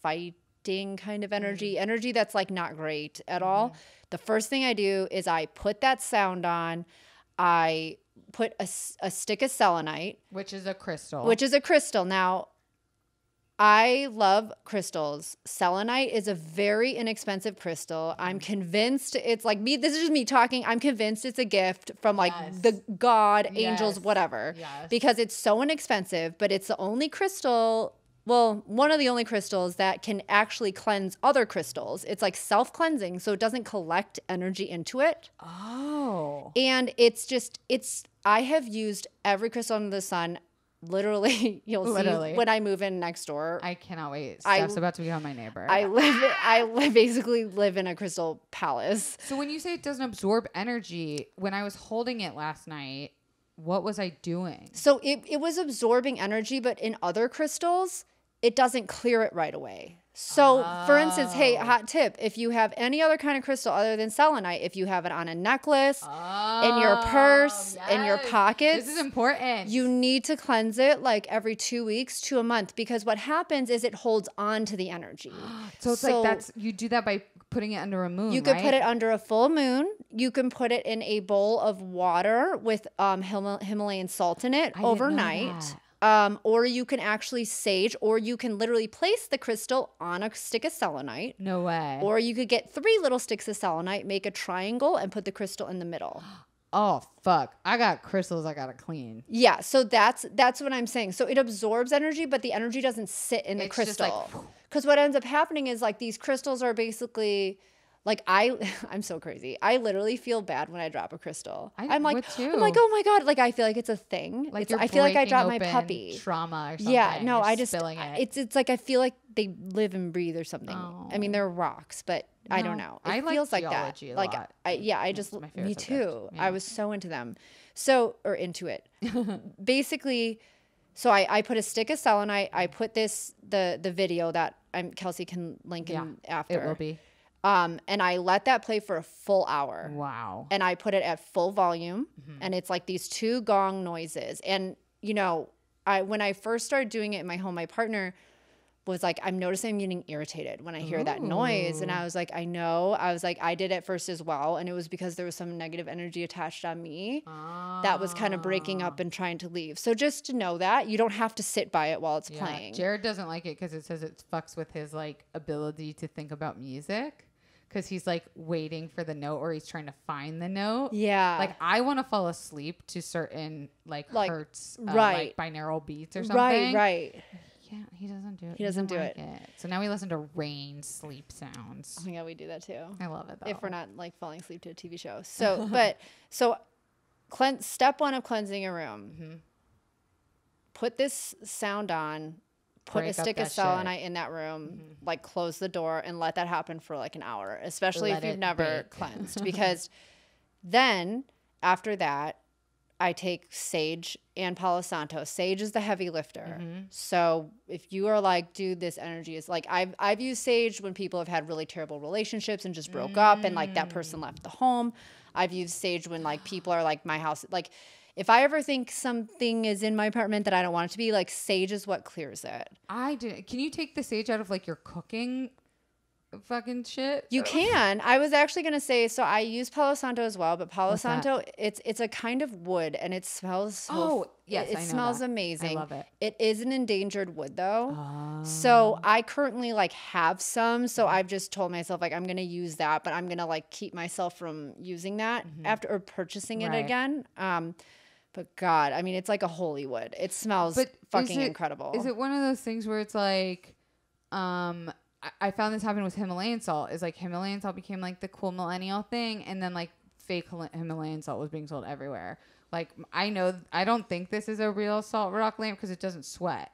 fighting kind of energy that's like not great at all. The first thing I do is I put that sound on. I put a stick of selenite. Which is a crystal. Now, I love crystals. Selenite is a very inexpensive crystal. I'm convinced it's like me. This is just me talking. I'm convinced it's a gift from like the God, angels, whatever, because it's so inexpensive, but it's the only crystal. Well, one of the only crystals that can actually cleanse other crystals. It's like self-cleansing, so it doesn't collect energy into it. Oh. And I have used every crystal under the sun. Literally, you'll see when I move in next door. I cannot wait. Steph's about to become my neighbor. Basically live in a crystal palace. So when you say it doesn't absorb energy, when I was holding it last night, what was I doing? So it was absorbing energy, but in other crystals, it doesn't clear it right away. So for instance, hey, hot tip, if you have any other kind of crystal other than selenite, if you have it on a necklace, in your purse, in your pockets. This is important. You need to cleanse it like every 2 weeks to a month, because what happens is it holds on to the energy. So it's like you do that by putting it under a moon, You could put it under a full moon. You can put it in a bowl of water with Himalayan salt in it overnight. Or you can actually sage, or you can literally place the crystal on a stick of selenite. No way. Or you could get 3 little sticks of selenite, make a triangle, and put the crystal in the middle. Oh, fuck. I got crystals I got to clean. Yeah, so that's what I'm saying. So it absorbs energy, but the energy doesn't sit in the crystal. Because what ends up happening is like these crystals are basically... Like I'm so crazy. I literally feel bad when I drop a crystal. I'm like, oh my God. Like, I feel like it's a thing. Like I feel like I dropped my puppy. Trauma or something. Yeah, no, I just spilling it. It's like, I feel like they live and breathe or something. Oh. I mean, they're rocks, but I don't know. It feels like that. Like, me too. Yeah. I was so into them. Or into it. Basically, so I put a stick of selenite. I put the video that Kelsey can link in after. It will be. And I let that play for a full hour. Wow. And I put it at full volume, and it's like these 2 gong noises. And, you know, when I first started doing it in my home, my partner was like, I'm noticing I'm getting irritated when I hear that noise. And I was like, I know. I was like, I did it first as well. And it was because there was some negative energy attached on me that was kind of breaking up and trying to leave. So just to know that, you don't have to sit by it while it's playing. Jared doesn't like it because it says it fucks with his like ability to think about music. Because he's like waiting for the note, or he's trying to find the note. Yeah. Like I want to fall asleep to certain like hertz, like binaural beats or something. Right. Yeah, he doesn't do it. He doesn't do it. So now we listen to rain sleep sounds. Oh yeah, we do that too. I love it though. If we're not like falling asleep to a TV show. So, step 1 of cleansing a room. Put this sound on. Put a stick of selenite in that room, like close the door and let that happen for like an hour, especially if you've never cleansed. Because then after that, I take sage and Palo Santo. Sage is the heavy lifter. So if you are like, dude, this energy is like, I've used sage when people have had really terrible relationships and just broke up and like that person left the home. I've used sage when like people are like, my house, like, if I ever think something is in my apartment that I don't want it to be, like sage is what clears it. I do. Can you take the sage out of like your cooking fucking shit? You can. I was actually going to say, so I use Palo Santo as well, but Palo Santo, it's a kind of wood and it smells it smells amazing. I love it. It is an endangered wood though. So I currently like have some, so I've just told myself like I'm going to use that, but I'm going to like keep myself from using that after or purchasing it again. But God, I mean, it's like a holy wood. It smells fucking incredible. Is it one of those things where it's like, I found this happened with Himalayan salt. Is like Himalayan salt became like the cool millennial thing, and then like fake Himalayan salt was being sold everywhere. Like I don't think this is a real salt rock lamp because it doesn't sweat.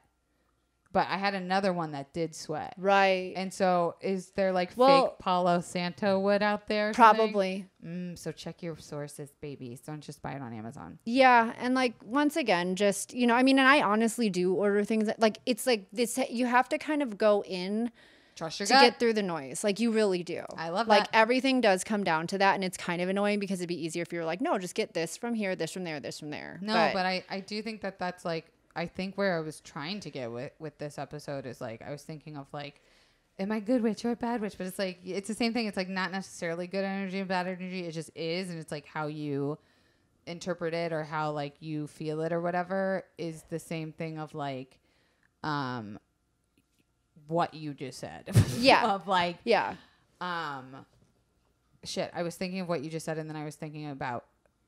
But I had another one that did sweat. Right. And so is there like fake Palo Santo wood out there? Probably. So check your sources, babies. Don't just buy it on Amazon. Yeah. And like, once again, just, you know, I mean, and I honestly do order things that, like, it's like this, you have to kind of go in. Trust your gut. To get through the noise. Like, you really do. I love that. Like, everything does come down to that. And it's kind of annoying because it'd be easier if you were like, no, just get this from here, this from there, this from there. No, but I do think that that's like, I think where I was trying to get with this episode is like, I was thinking of like, am I good witch or a bad witch? But it's like, it's the same thing. It's like not necessarily good energy and bad energy. It just is. And it's like how you interpret it or how like you feel it or whatever is the same thing of like, what you just said. Yeah. Of like, Yeah. shit. I was thinking of what you just said, and then I was thinking about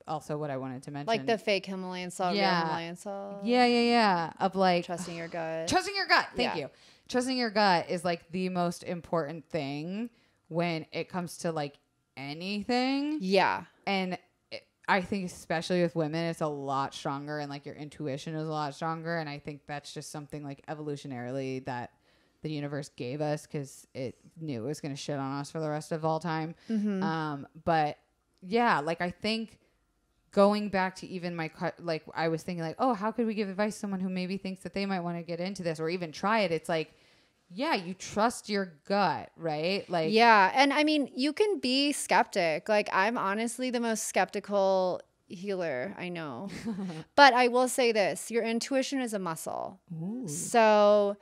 also what I wanted to mention. Like the fake Himalayan salt, real Himalayan salt. Yeah. Of like Trusting your gut. Trusting your gut. Thank Yeah. you. Trusting your gut is like the most important thing when it comes to like anything. Yeah. And I think especially with women, it's a lot stronger, and like your intuition is a lot stronger. And I think that's just something like evolutionarily that the universe gave us because it knew it was going to shit on us for the rest of all time. But yeah, like I think going back to even my, like I was thinking like, oh, how could we give advice to someone who maybe thinks that they might want to get into this or even try it? It's like, yeah, you trust your gut, right? Like, yeah. And I mean, you can be skeptic. Like, I'm honestly the most skeptical healer I know. But I will say this, your intuition is a muscle. Ooh. So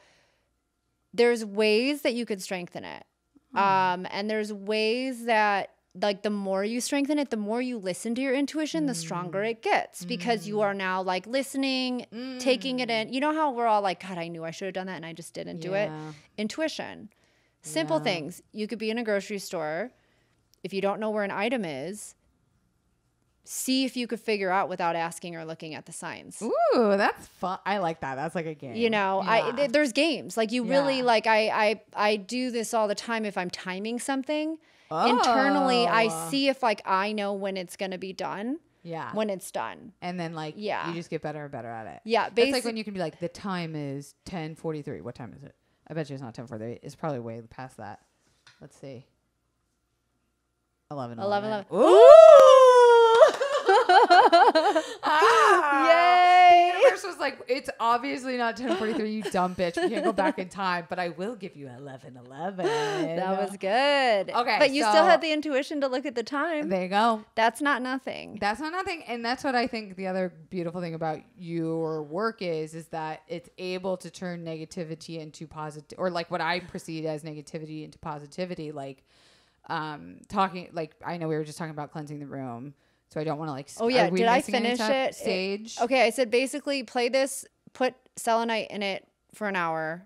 there's ways that you could strengthen it. And there's ways that, like, the more you strengthen it, the more you listen to your intuition, the stronger it gets because you are now like listening, taking it in. You know how we're all like, God, I knew I should have done that and I just didn't do it. Intuition, simple things. You could be in a grocery store. If you don't know where an item is, see if you could figure out without asking or looking at the signs. Ooh, that's fun. I like that. That's like a game. You know, there's games like you really like, I do this all the time. If I'm timing something, internally, I see if like I know when it's going to be done. Yeah. When it's done. And then like, you just get better and better at it. Yeah. It's like when you can be like, the time is 10:43. What time is it? I bet you it's not 10:43. It's probably way past that. Let's see. 11:11. Ooh! Yay! The universe was like, it's obviously not 10:43, you dumb bitch. We can't go back in time, but I will give you 11:11. That was good. Okay, but you still had the intuition to look at the time. There you go. That's not nothing. That's not nothing, and that's what I think the other beautiful thing about your work is that it's able to turn negativity into positive, or like what I perceive as negativity into positivity. Like, talking, like I know we were just talking about cleansing the room. So I don't want to like. Oh yeah, did I finish it? Sage. Okay, I said basically play this, put selenite in it for an hour,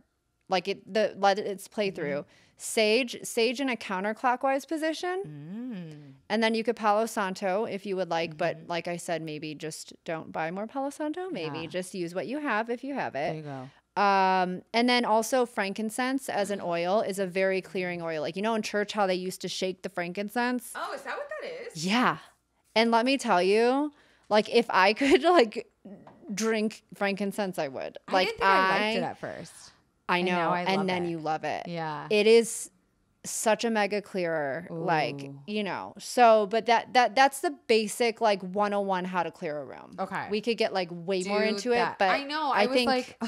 like let it play through. Sage in a counterclockwise position, and then you could Palo Santo if you would like. But like I said, maybe just don't buy more Palo Santo. Maybe just use what you have if you have it. There you go. And then also frankincense as an oil is a very clearing oil. Like, you know, in church how they used to shake the frankincense. Oh, is that what that is? Yeah. And let me tell you, like, if I could, like, drink frankincense, I would. Like, I didn't think I liked it at first. I know. And then you love it. Yeah. It is such a mega clearer. Ooh. Like, you know. So, but that's the basic, like, 101 how to clear a room. Okay. We could get, like, way more into it. But I know. I think like,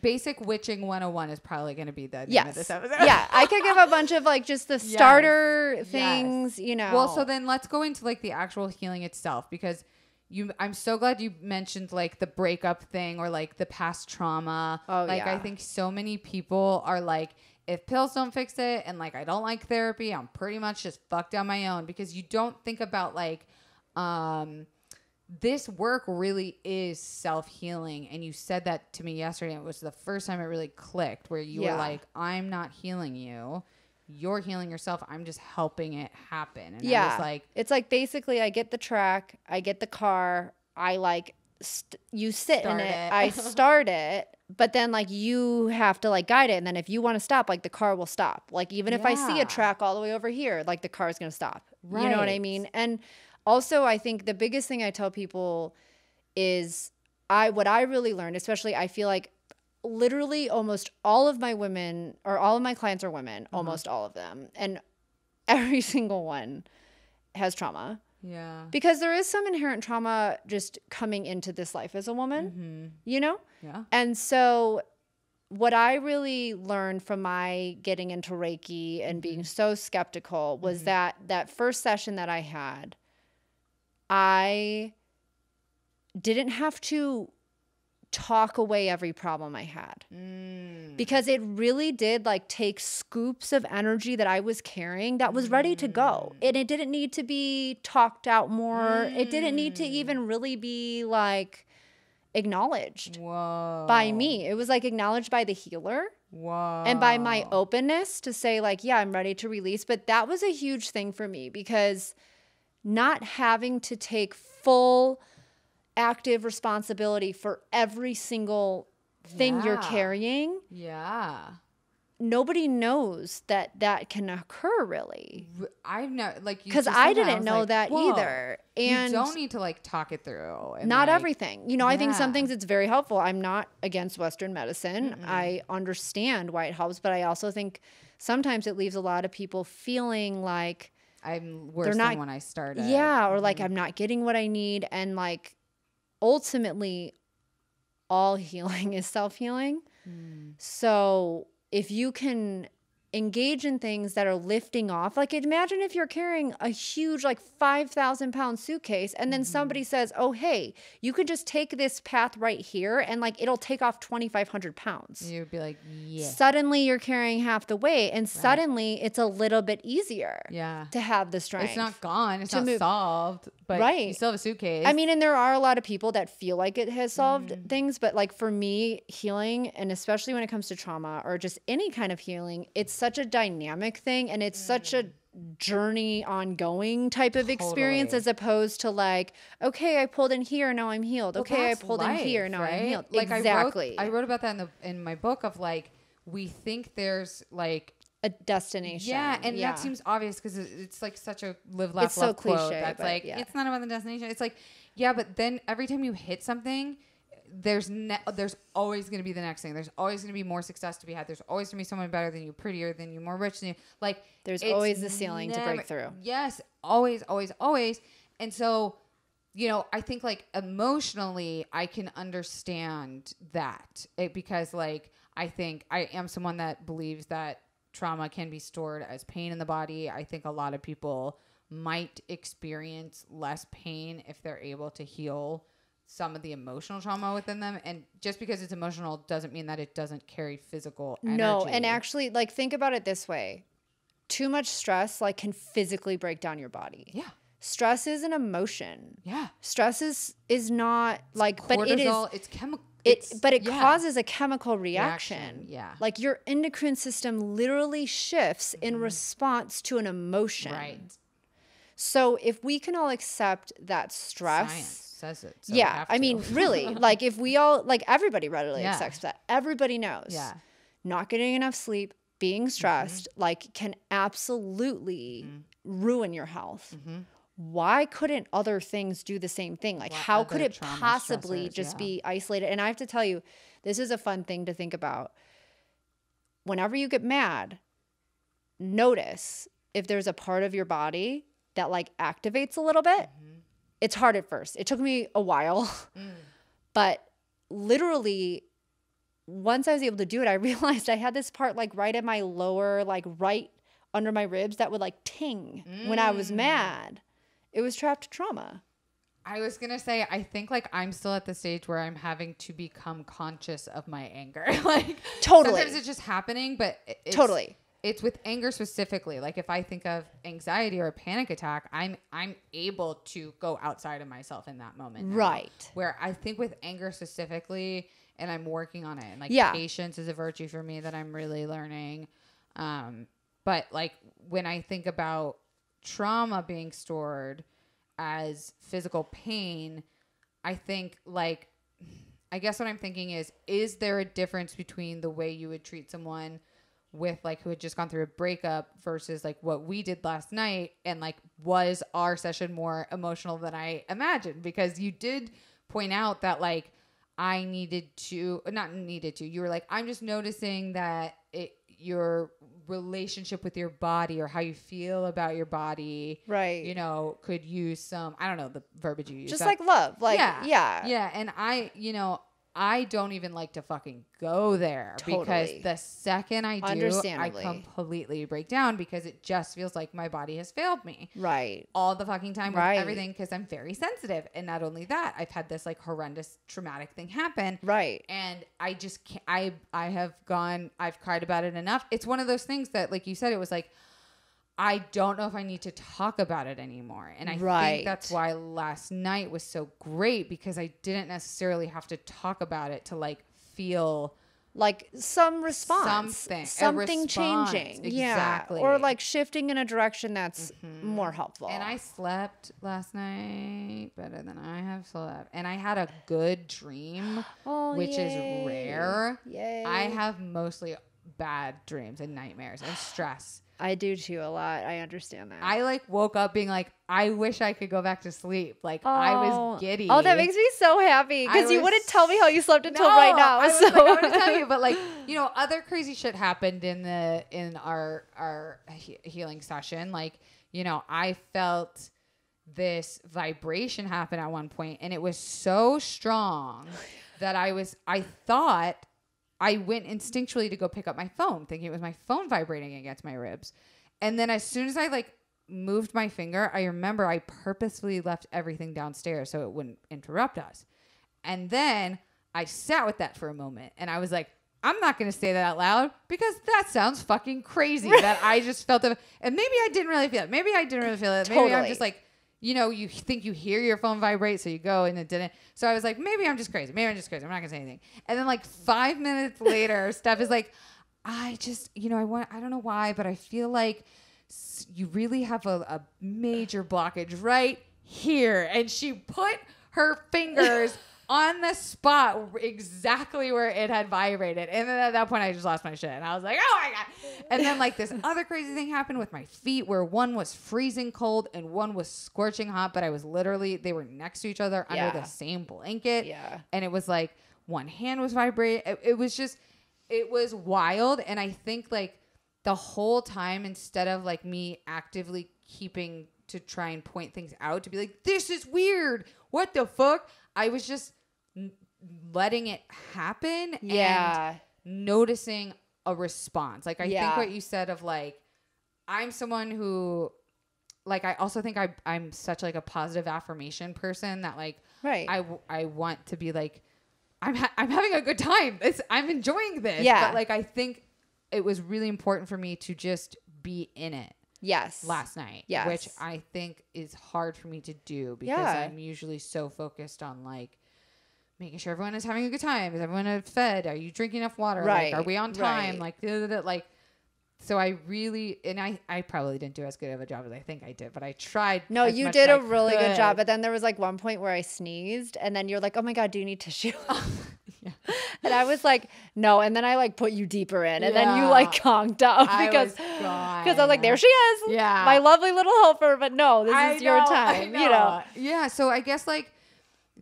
basic witching 101 is probably going to be the name of this episode. Yeah, I could give a bunch of like just the starter things, you know. Well, so then let's go into like the actual healing itself, because I'm so glad you mentioned like the breakup thing or like the past trauma. Oh, like I think so many people are like, if pills don't fix it and like I don't like therapy, I'm pretty much just fucked on my own, because you don't think about like this work really is self-healing. And you said that to me yesterday. And it was the first time it really clicked, where you were like, I'm not healing you. You're healing yourself. I'm just helping it happen. And I was like, it's like basically I get the track, I get the car, I like, you sit in it, I start it, but then like you have to like guide it. And then if you want to stop, like the car will stop. Like even if I see a track all the way over here, like the car is going to stop. Right. You know what I mean? And also, I think the biggest thing I tell people is what I really learned, especially I feel like literally almost all of my women, or all of my clients are women, almost all of them. And every single one has trauma. Yeah. Because there is some inherent trauma just coming into this life as a woman, you know? Yeah. And so what I really learned from my getting into Reiki and being so skeptical was that first session that I had, I didn't have to talk away every problem I had, because it really did like take scoops of energy that I was carrying that was ready to go. And it didn't need to be talked out more. It didn't need to even really be like acknowledged Whoa. by me. It was like acknowledged by the healer. Whoa. And by my openness to say like, yeah, I'm ready to release. But that was a huge thing for me because not having to take full active responsibility for every single thing you're carrying. Yeah. Nobody knows that that can occur really. I've never like because I didn't know that either. And you don't need to like talk it through. And not like, everything. You know, I think some things it's very helpful. I'm not against Western medicine. I understand why it helps, but I also think sometimes it leaves a lot of people feeling like I'm worse than when I started. Yeah, or like I'm not getting what I need, and like ultimately all healing is self-healing. So if you can engage in things that are lifting off, like imagine if you're carrying a huge like 5,000 pound suitcase and then somebody says, oh, hey, you could just take this path right here and like it'll take off 2,500 pounds. You'd be like, yeah. Suddenly you're carrying half the weight and suddenly it's a little bit easier to have the strength. It's not gone. It's not solved, but you still have a suitcase. I mean, and there are a lot of people that feel like it has solved things, but like for me, healing, and especially when it comes to trauma or just any kind of healing, it's such a dynamic thing and it's such a journey ongoing type of experience as opposed to like, okay, I pulled in here, now I'm healed. Okay, I pulled in here, now I'm healed. Like exactly. I wrote about that in my book of like, we think there's like a destination. Yeah, and that seems obvious because it's like such a live, laugh, love quote. That's like, it's not about the destination. It's like, yeah, but then every time you hit something, there's always going to be the next thing. There's always going to be more success to be had. There's always going to be someone better than you, prettier than you, more rich than you. Like there's always the ceiling to break through. Yes, always, always, always. And so, you know, I think like emotionally, I can understand that because like I think I am someone that believes that trauma can be stored as pain in the body. I think a lot of people might experience less pain if they're able to heal some of the emotional trauma within them. And just because it's emotional doesn't mean that it doesn't carry physical energy. No, and actually, like, think about it this way. Too much stress, like, can physically break down your body. Yeah. Stress is an emotion. Yeah. Stress is not, like, cortisol, but it is... It's chemical. But it causes a chemical reaction. Yeah. Like, your endocrine system literally shifts in response to an emotion. Right. So if we can all accept that stress... Science says it. So yeah, I mean, really, like if we all, like everybody readily accepts that. Everybody knows. Yeah. Not getting enough sleep, being stressed, like can absolutely ruin your health. Why couldn't other things do the same thing? Like how could it possibly just be isolated? And I have to tell you, this is a fun thing to think about. Whenever you get mad, notice if there's a part of your body that like activates a little bit. It's hard at first. It took me a while, but literally once I was able to do it, I realized I had this part like right at my lower, like right under my ribs that would like ting when I was mad. It was trapped trauma. I was going to say, I think like I'm still at the stage where I'm having to become conscious of my anger. Like totally. Sometimes it's just happening, but it's with anger specifically. Like if I think of anxiety or a panic attack, I'm able to go outside of myself in that moment. Right. Where I think with anger specifically, and I'm working on it. And like patience is a virtue for me that I'm really learning. But like when I think about trauma being stored as physical pain, I think like, I guess what I'm thinking is there a difference between the way you would treat someone with like who had just gone through a breakup versus like what we did last night, and like was our session more emotional than I imagined? Because you did point out that like you were like, I'm just noticing that your relationship with your body or how you feel about your body, right, you know, could use some, I don't know the verbiage you use, just like love, like yeah. And I don't even like to fucking go there because the second I do, I completely break down because it just feels like my body has failed me. Right. All the fucking time with everything, because I'm very sensitive. And not only that, I've had this like horrendous traumatic thing happen. Right. And I just can't, I've cried about it enough. It's one of those things that, like you said, it was like, I don't know if I need to talk about it anymore. And I think that's why last night was so great, because I didn't necessarily have to talk about it to like feel like some response, something changing. Exactly. Yeah. Or like shifting in a direction that's more helpful. And I slept last night better than I have slept. And I had a good dream, which is rare. Yay. I have mostly bad dreams and nightmares and stress. I do too a lot. I understand that. I like woke up being like, I wish I could go back to sleep. Like I was giddy. Oh, that makes me so happy, because you wouldn't tell me how you slept until right now. I would tell you, but like, you know, other crazy shit happened in our healing session. Like, you know, I felt this vibration happen at one point, and it was so strong that I thought I went instinctually to go pick up my phone, thinking it was my phone vibrating against my ribs. And then as soon as I like moved my finger, I remember I purposefully left everything downstairs so it wouldn't interrupt us. And then I sat with that for a moment, and I was like, I'm not going to say that out loud, because that sounds fucking crazy that I just felt it. And maybe I didn't really feel it. Maybe I didn't really feel it. Maybe I'm just like, you know, you think you hear your phone vibrate, so you go, and it didn't. So I was like, maybe I'm just crazy. Maybe I'm just crazy. I'm not going to say anything. And then like 5 minutes later, Steph is like, I just, you know, I don't know why, but I feel like you really have a major blockage right here. And she put her fingers on the spot exactly where it had vibrated. And then at that point, I just lost my shit. And I was like, oh my God. And then like this other crazy thing happened with my feet, where one was freezing cold and one was scorching hot, but I was literally, they were next to each other under the same blanket. Yeah. And it was like one hand was vibrating. It was wild. And I think like the whole time, instead of like me actively keeping to try and point things out, to be like, this is weird, what the fuck, I was just letting it happen and noticing a response. Like I think what you said of like, I'm someone who, like, I also think I'm such like a positive affirmation person that like, I want to be like, I'm having a good time. I'm enjoying this. Yeah. But like, I think it was really important for me to just be in it. Yes. Last night. Yes. Which I think is hard for me to do, because I'm usually so focused on like making sure everyone is having a good time. Is everyone fed? Are you drinking enough water? Right. Like, are we on time? Like, like, so I really, and I probably didn't do as good of a job as I think I did, but I tried. No, you did a really good job. But then there was like one point where I sneezed, and then you're like, oh my God, do you need tissue? And I was like, no. And then I like put you deeper in, and then you like conked up because I was like, there she is. Yeah. My lovely little helper. But no, this is your time, you know? Yeah. So I guess like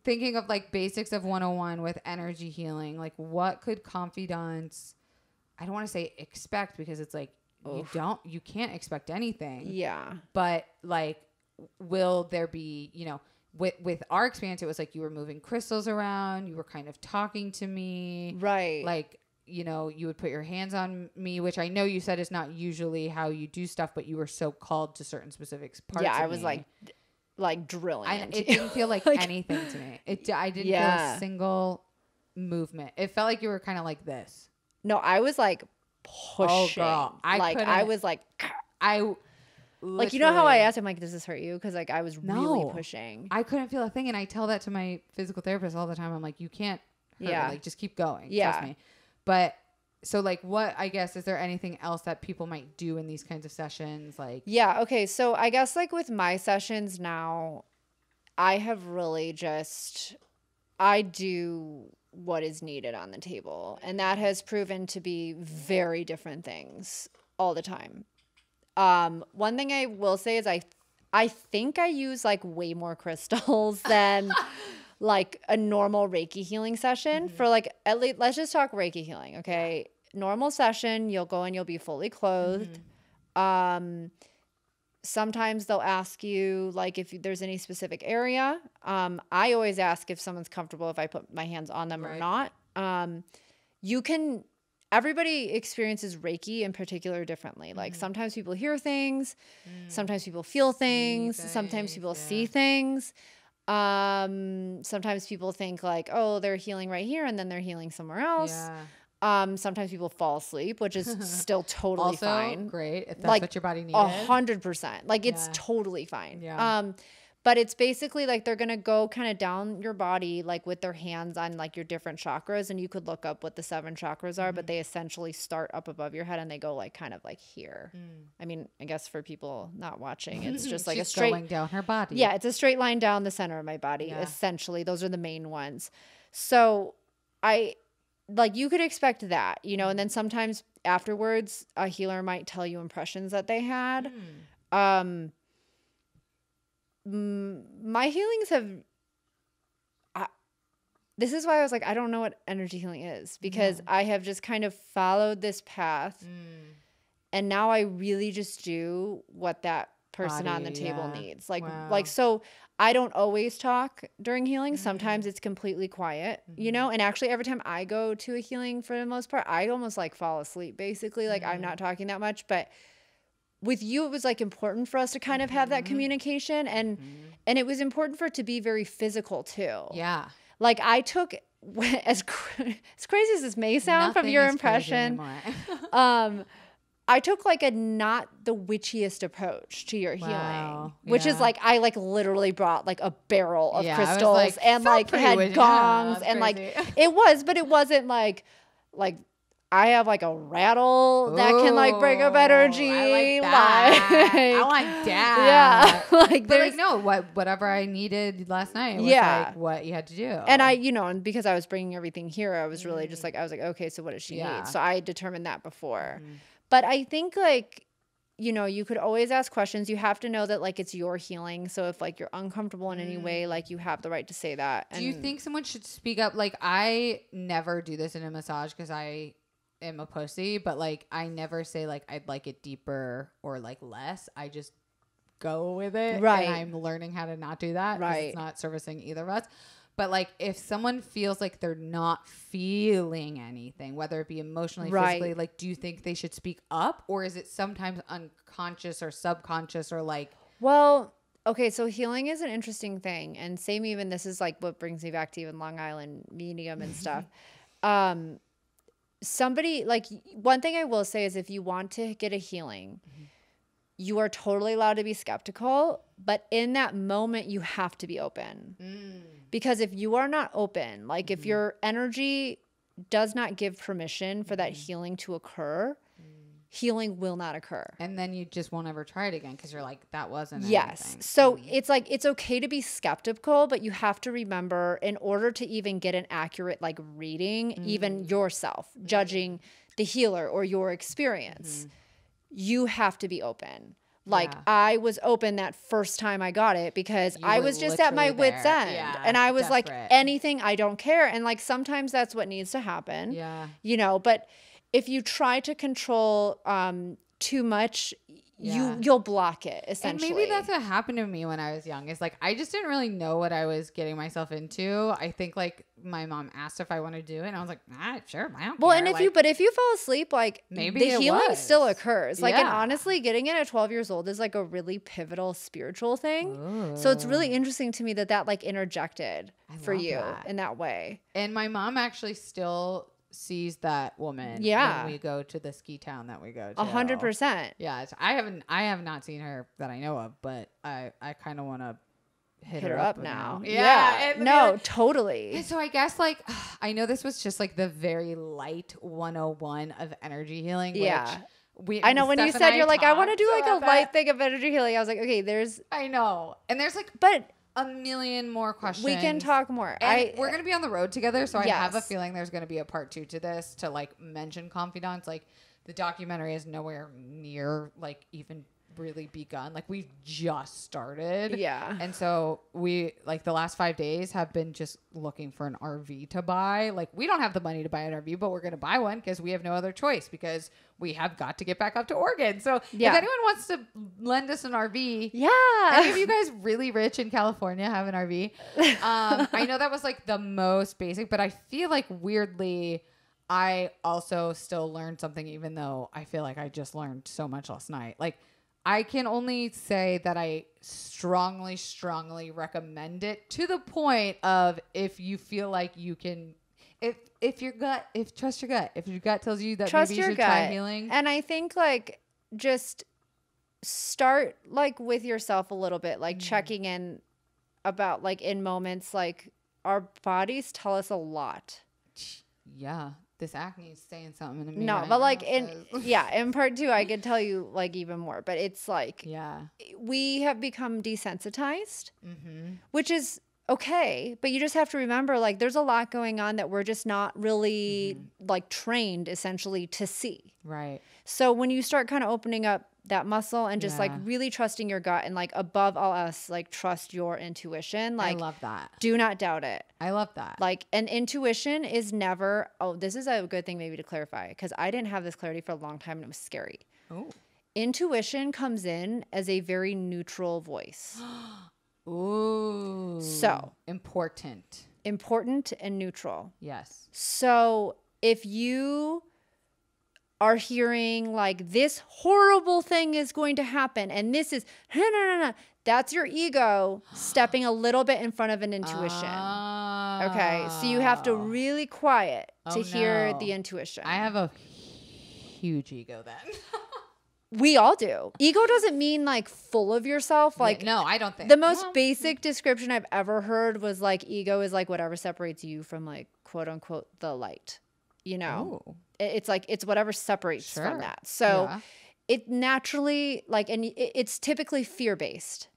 thinking of like basics of 101 with energy healing, like what could confidants, I don't want to say expect, because it's like, you can't expect anything. Yeah. But like, will there be, you know, with our experience, it was like you were moving crystals around, you were kind of talking to me. Right. Like, you know, you would put your hands on me, which I know you said is not usually how you do stuff, but you were so called to certain specific parts. Yeah, of I was me. like drilling. It didn't feel like anything to me. I didn't feel a single movement. It felt like you were kind of like this. No, I was like pushing. Oh, girl. I was like, like, you know how I asked him, like, does this hurt you? Because like I was really pushing. I couldn't feel a thing, and I tell that to my physical therapist all the time. I'm like, you can't hurt me. Like, just keep going. Trust me. But so like, what, I guess, is there anything else that people might do in these kinds of sessions? Like, yeah, okay. So I guess like with my sessions now, I have really just, I do what is needed on the table, and that has proven to be very different things all the time. One thing I will say is I think I use like way more crystals than like a normal Reiki healing session for like, at least, let's just talk Reiki healing. Okay. Normal session, you'll go and you'll be fully clothed. Sometimes they'll ask you like if there's any specific area. I always ask if someone's comfortable if I put my hands on them or not. Everybody experiences Reiki in particular differently. Like sometimes people hear things, sometimes people feel things, sometimes people see things. Sometimes people think like, oh, they're healing right here, and then they're healing somewhere else. Sometimes people fall asleep, which is still totally also fine. Great if that's like what your body needed. 100%. Like it's totally fine. But it's basically like they're going to go kind of down your body, like with their hands on like your different chakras. And you could look up what the 7 chakras are, but they essentially start up above your head and they go like kind of like here. I mean, I guess for people not watching, it's just like a straight going down her body. Yeah, it's a straight line down the center of my body. Essentially, those are the main ones. So like you could expect that, you know, and then sometimes afterwards a healer might tell you impressions that they had. My healings have this is why I was like, I don't know what energy healing is, because I have just kind of followed this path and now I really just do what that person on the table needs. Like, so I don't always talk during healing. Sometimes it's completely quiet, you know? And actually every time I go to a healing, for the most part, I almost like fall asleep basically. Like I'm not talking that much, but with you, it was like important for us to kind of have that communication, and it was important for it to be very physical too. Yeah. Like I took, as crazy as this may sound from your impression, I took like a not the witchiest approach to your healing, which is like, I like literally brought like a barrel of crystals like, and like had gongs and like it was, but it wasn't like I have like a rattle that can like break up energy. I like that. I want that. Yeah. Like but like no, whatever I needed last night was like what you had to do. And I, you know, and because I was bringing everything here, I was really just like, I was like, okay, so what does she need? So I determined that before. But I think like, you know, you could always ask questions. You have to know that like it's your healing. So if like you're uncomfortable in any way, like you have the right to say that. Do you think someone should speak up? Like I never do this in a massage because I am a pussy, but like I never say like I'd like it deeper or like less. I just go with it. Right. And I'm learning how to not do that. Right. It's not servicing either of us. But like if someone feels like they're not feeling anything, whether it be emotionally, physically, like do you think they should speak up, or is it sometimes unconscious or subconscious or like? Well, okay, so healing is an interesting thing, and same even this is like what brings me back to even Long Island medium and stuff. Somebody like one thing I will say is if you want to get a healing, you are totally allowed to be skeptical, but in that moment you have to be open. Because if you are not open, like if your energy does not give permission for that healing to occur, healing will not occur. And then you just won't ever try it again because you're like, that wasn't anything. So it's like, it's okay to be skeptical, but you have to remember in order to even get an accurate like reading, even yourself, judging the healer or your experience, you have to be open. Like I was open that first time I got it because I was just at my wit's end and I was like, anything, I don't care. And like, sometimes that's what needs to happen, you know, but if you try to control too much, you'll block it essentially. And maybe that's what happened to me when I was young. Is like I just didn't really know what I was getting myself into. I think like my mom asked if I wanted to do it, and I was like, sure, I don't care. And if you fall asleep, like maybe the healing still occurs. Like and honestly, getting it at 12 years old is like a really pivotal spiritual thing. Ooh. So it's really interesting to me that like interjected for you in that way. And my mom actually still sees that woman when we go to the ski town that we go to. 100%. Yeah, I have not seen her that I know of, but I kind of want to hit her up now. Yeah. No, totally. And so I guess like I know this was just like the very light 101 of energy healing. Yeah. Which I know when you said you're like, I want to do like a light thing of energy healing. I was like, okay, I know. And there's like, but a million more questions. We can talk more. And we're going to be on the road together. So I have a feeling there's going to be a part 2 to this to like mention confidants. Like the documentary is nowhere near like even really begun. Like we just started. Yeah. And so we like the last 5 days have been just looking for an RV to buy. Like we don't have the money to buy an RV, but we're going to buy one because we have no other choice because we have got to get back up to Oregon. So if anyone wants to lend us an RV, any of you guys really rich in California have an RV. I know that was like the most basic, but I feel like weirdly, I also still learned something, even though I feel like I just learned so much last night. Like I can only say that I strongly, strongly recommend it to the point of if you feel like you can, if your gut, trust your gut. If your gut tells you that Trust maybe you your should try gut. healing. And I think like just start like with yourself a little bit, like checking in about like in moments, like our bodies tell us a lot. Yeah. This acne is saying something to me. No, right but like now, in part 2, I could tell you like even more, but it's like, we have become desensitized, which is okay. But you just have to remember, like, there's a lot going on that we're just not really like trained essentially to see. Right. So when you start kind of opening up that muscle and just like really trusting your gut and like above all else, like trust your intuition. Like, I love that. Do not doubt it. I love that. Like, an intuition is never, this is a good thing maybe to clarify, because I didn't have this clarity for a long time and it was scary. Oh. Intuition comes in as a very neutral voice. Ooh. So. Important And neutral. Yes. So if you are hearing like this horrible thing is going to happen and this is no, that's your ego stepping a little bit in front of an intuition. Okay, so you have to really quiet to hear the intuition. I have a huge ego then. We all do. Ego doesn't mean like full of yourself. Like, no, I don't think the most basic description I've ever heard was like ego is like whatever separates you from like quote unquote the light, you know. Ooh. It's like it's whatever separates from that. So it naturally like, and it's typically fear-based.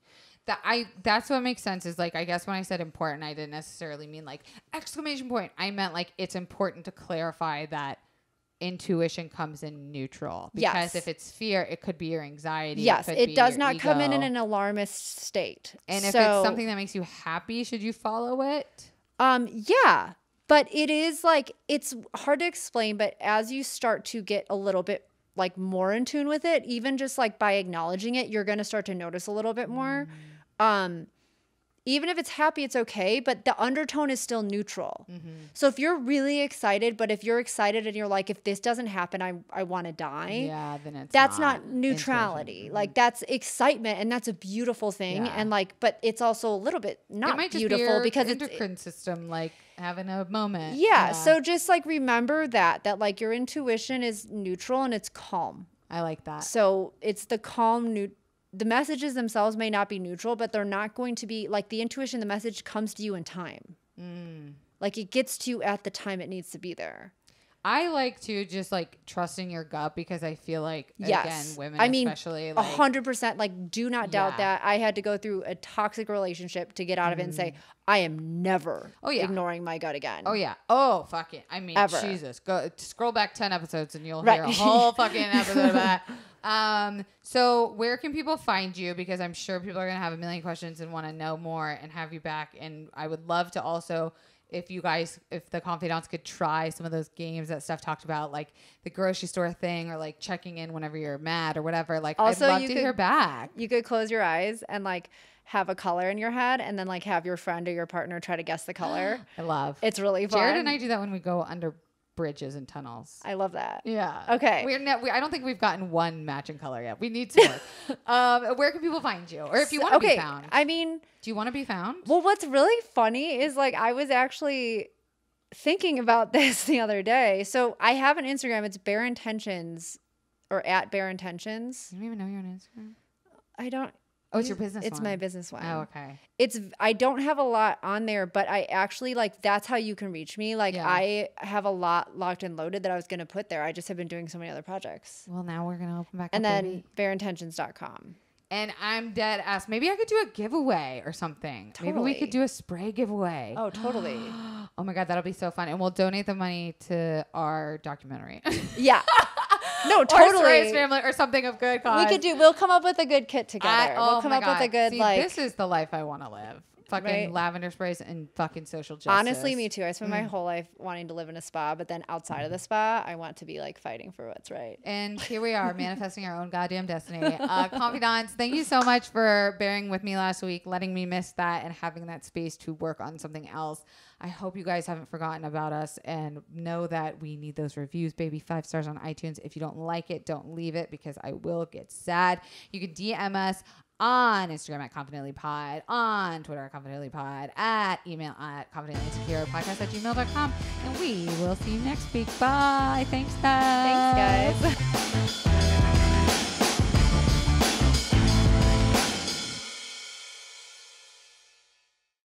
That's what makes sense is like, I guess when I said important, I didn't necessarily mean like exclamation point. I meant like it's important to clarify that intuition comes in neutral, because if it's fear, it could be your anxiety. Yes, it does not come in an alarmist state. And if it's something that makes you happy, should you follow it? Yeah. But it is like, it's hard to explain, but as you start to get a little bit like more in tune with it, even just like by acknowledging it, you're going to start to notice a little bit more. Even if it's happy, it's okay, but the undertone is still neutral. So if you're really excited, but if you're excited and you're like, if this doesn't happen, I want to die. Then that's not neutrality. Like, that's excitement, and that's a beautiful thing. And like, but it's also a little bit not it might just beautiful be your because endocrine system like having a moment. So just like remember that like your intuition is neutral and it's calm. I like that. So it's the calm the messages themselves may not be neutral, but they're not going to be like the intuition. The message comes to you in time. Like, it gets to you at the time it needs to be there. I like to just like trusting your gut, because I feel like, again, women, especially, 100%, like, do not doubt that. I had to go through a toxic relationship to get out of it and say, I am never ignoring my gut again. Oh, fuck it. I mean, ever. Jesus, go scroll back 10 episodes and you'll hear a whole fucking episode of that. So where can people find you? Because I'm sure people are going to have a million questions and want to know more and have you back. And I would love to also, if the confidants could try some of those games that Steph talked about, like the grocery store thing, or like checking in whenever you're mad or whatever. Like, also, I'd love to hear back. You could close your eyes and like have a color in your head, and then like have your friend or your partner try to guess the color. I love. It's really fun. Jared and I do that when we go under bridges and tunnels. I love that. Yeah. Okay. I don't think we've gotten one matching color yet. We need some more. Where can people find you? Or if you want to be found. I mean, do you want to be found? Well, what's really funny is like, I was actually thinking about this the other day. So I have an Instagram. It's Bare Intentions, or at Bare Intentions. I don't even know you're on Instagram. I don't. Oh, it's your business one. It's my business one. Oh, okay. I don't have a lot on there, but I actually, like, that's how you can reach me. Like, I have a lot locked and loaded that I was going to put there. I just have been doing so many other projects. Well, now we're going to open back and up, then baby. bareintentions.com. And I'm dead ass. Maybe I could do a giveaway or something. Totally. Maybe we could do a spray giveaway. Oh, totally. Oh my God, that'll be so fun. And we'll donate the money to our documentary. Yeah. No, totally. Or Saraya's family, or something of good cause. We'll come up with a good kit together. We'll come up with a good, this is the life I want to live. Fucking lavender sprays and fucking social justice. Honestly, me too. I spent my whole life wanting to live in a spa, but then outside of the spa, I want to be like fighting for what's right. And here we are, manifesting our own goddamn destiny. Confidants, thank you so much for bearing with me last week, letting me miss that, and having that space to work on something else. I hope you guys haven't forgotten about us, and know that we need those reviews, baby. 5 stars on iTunes. If you don't like it, don't leave it, because I will get sad. You can DM us on Instagram at confidentlypod, on Twitter at confidentlypod, at email at confidentlyinsecurepodcast@gmail.com. And we will see you next week. Bye. Thanks, guys. Thanks, guys.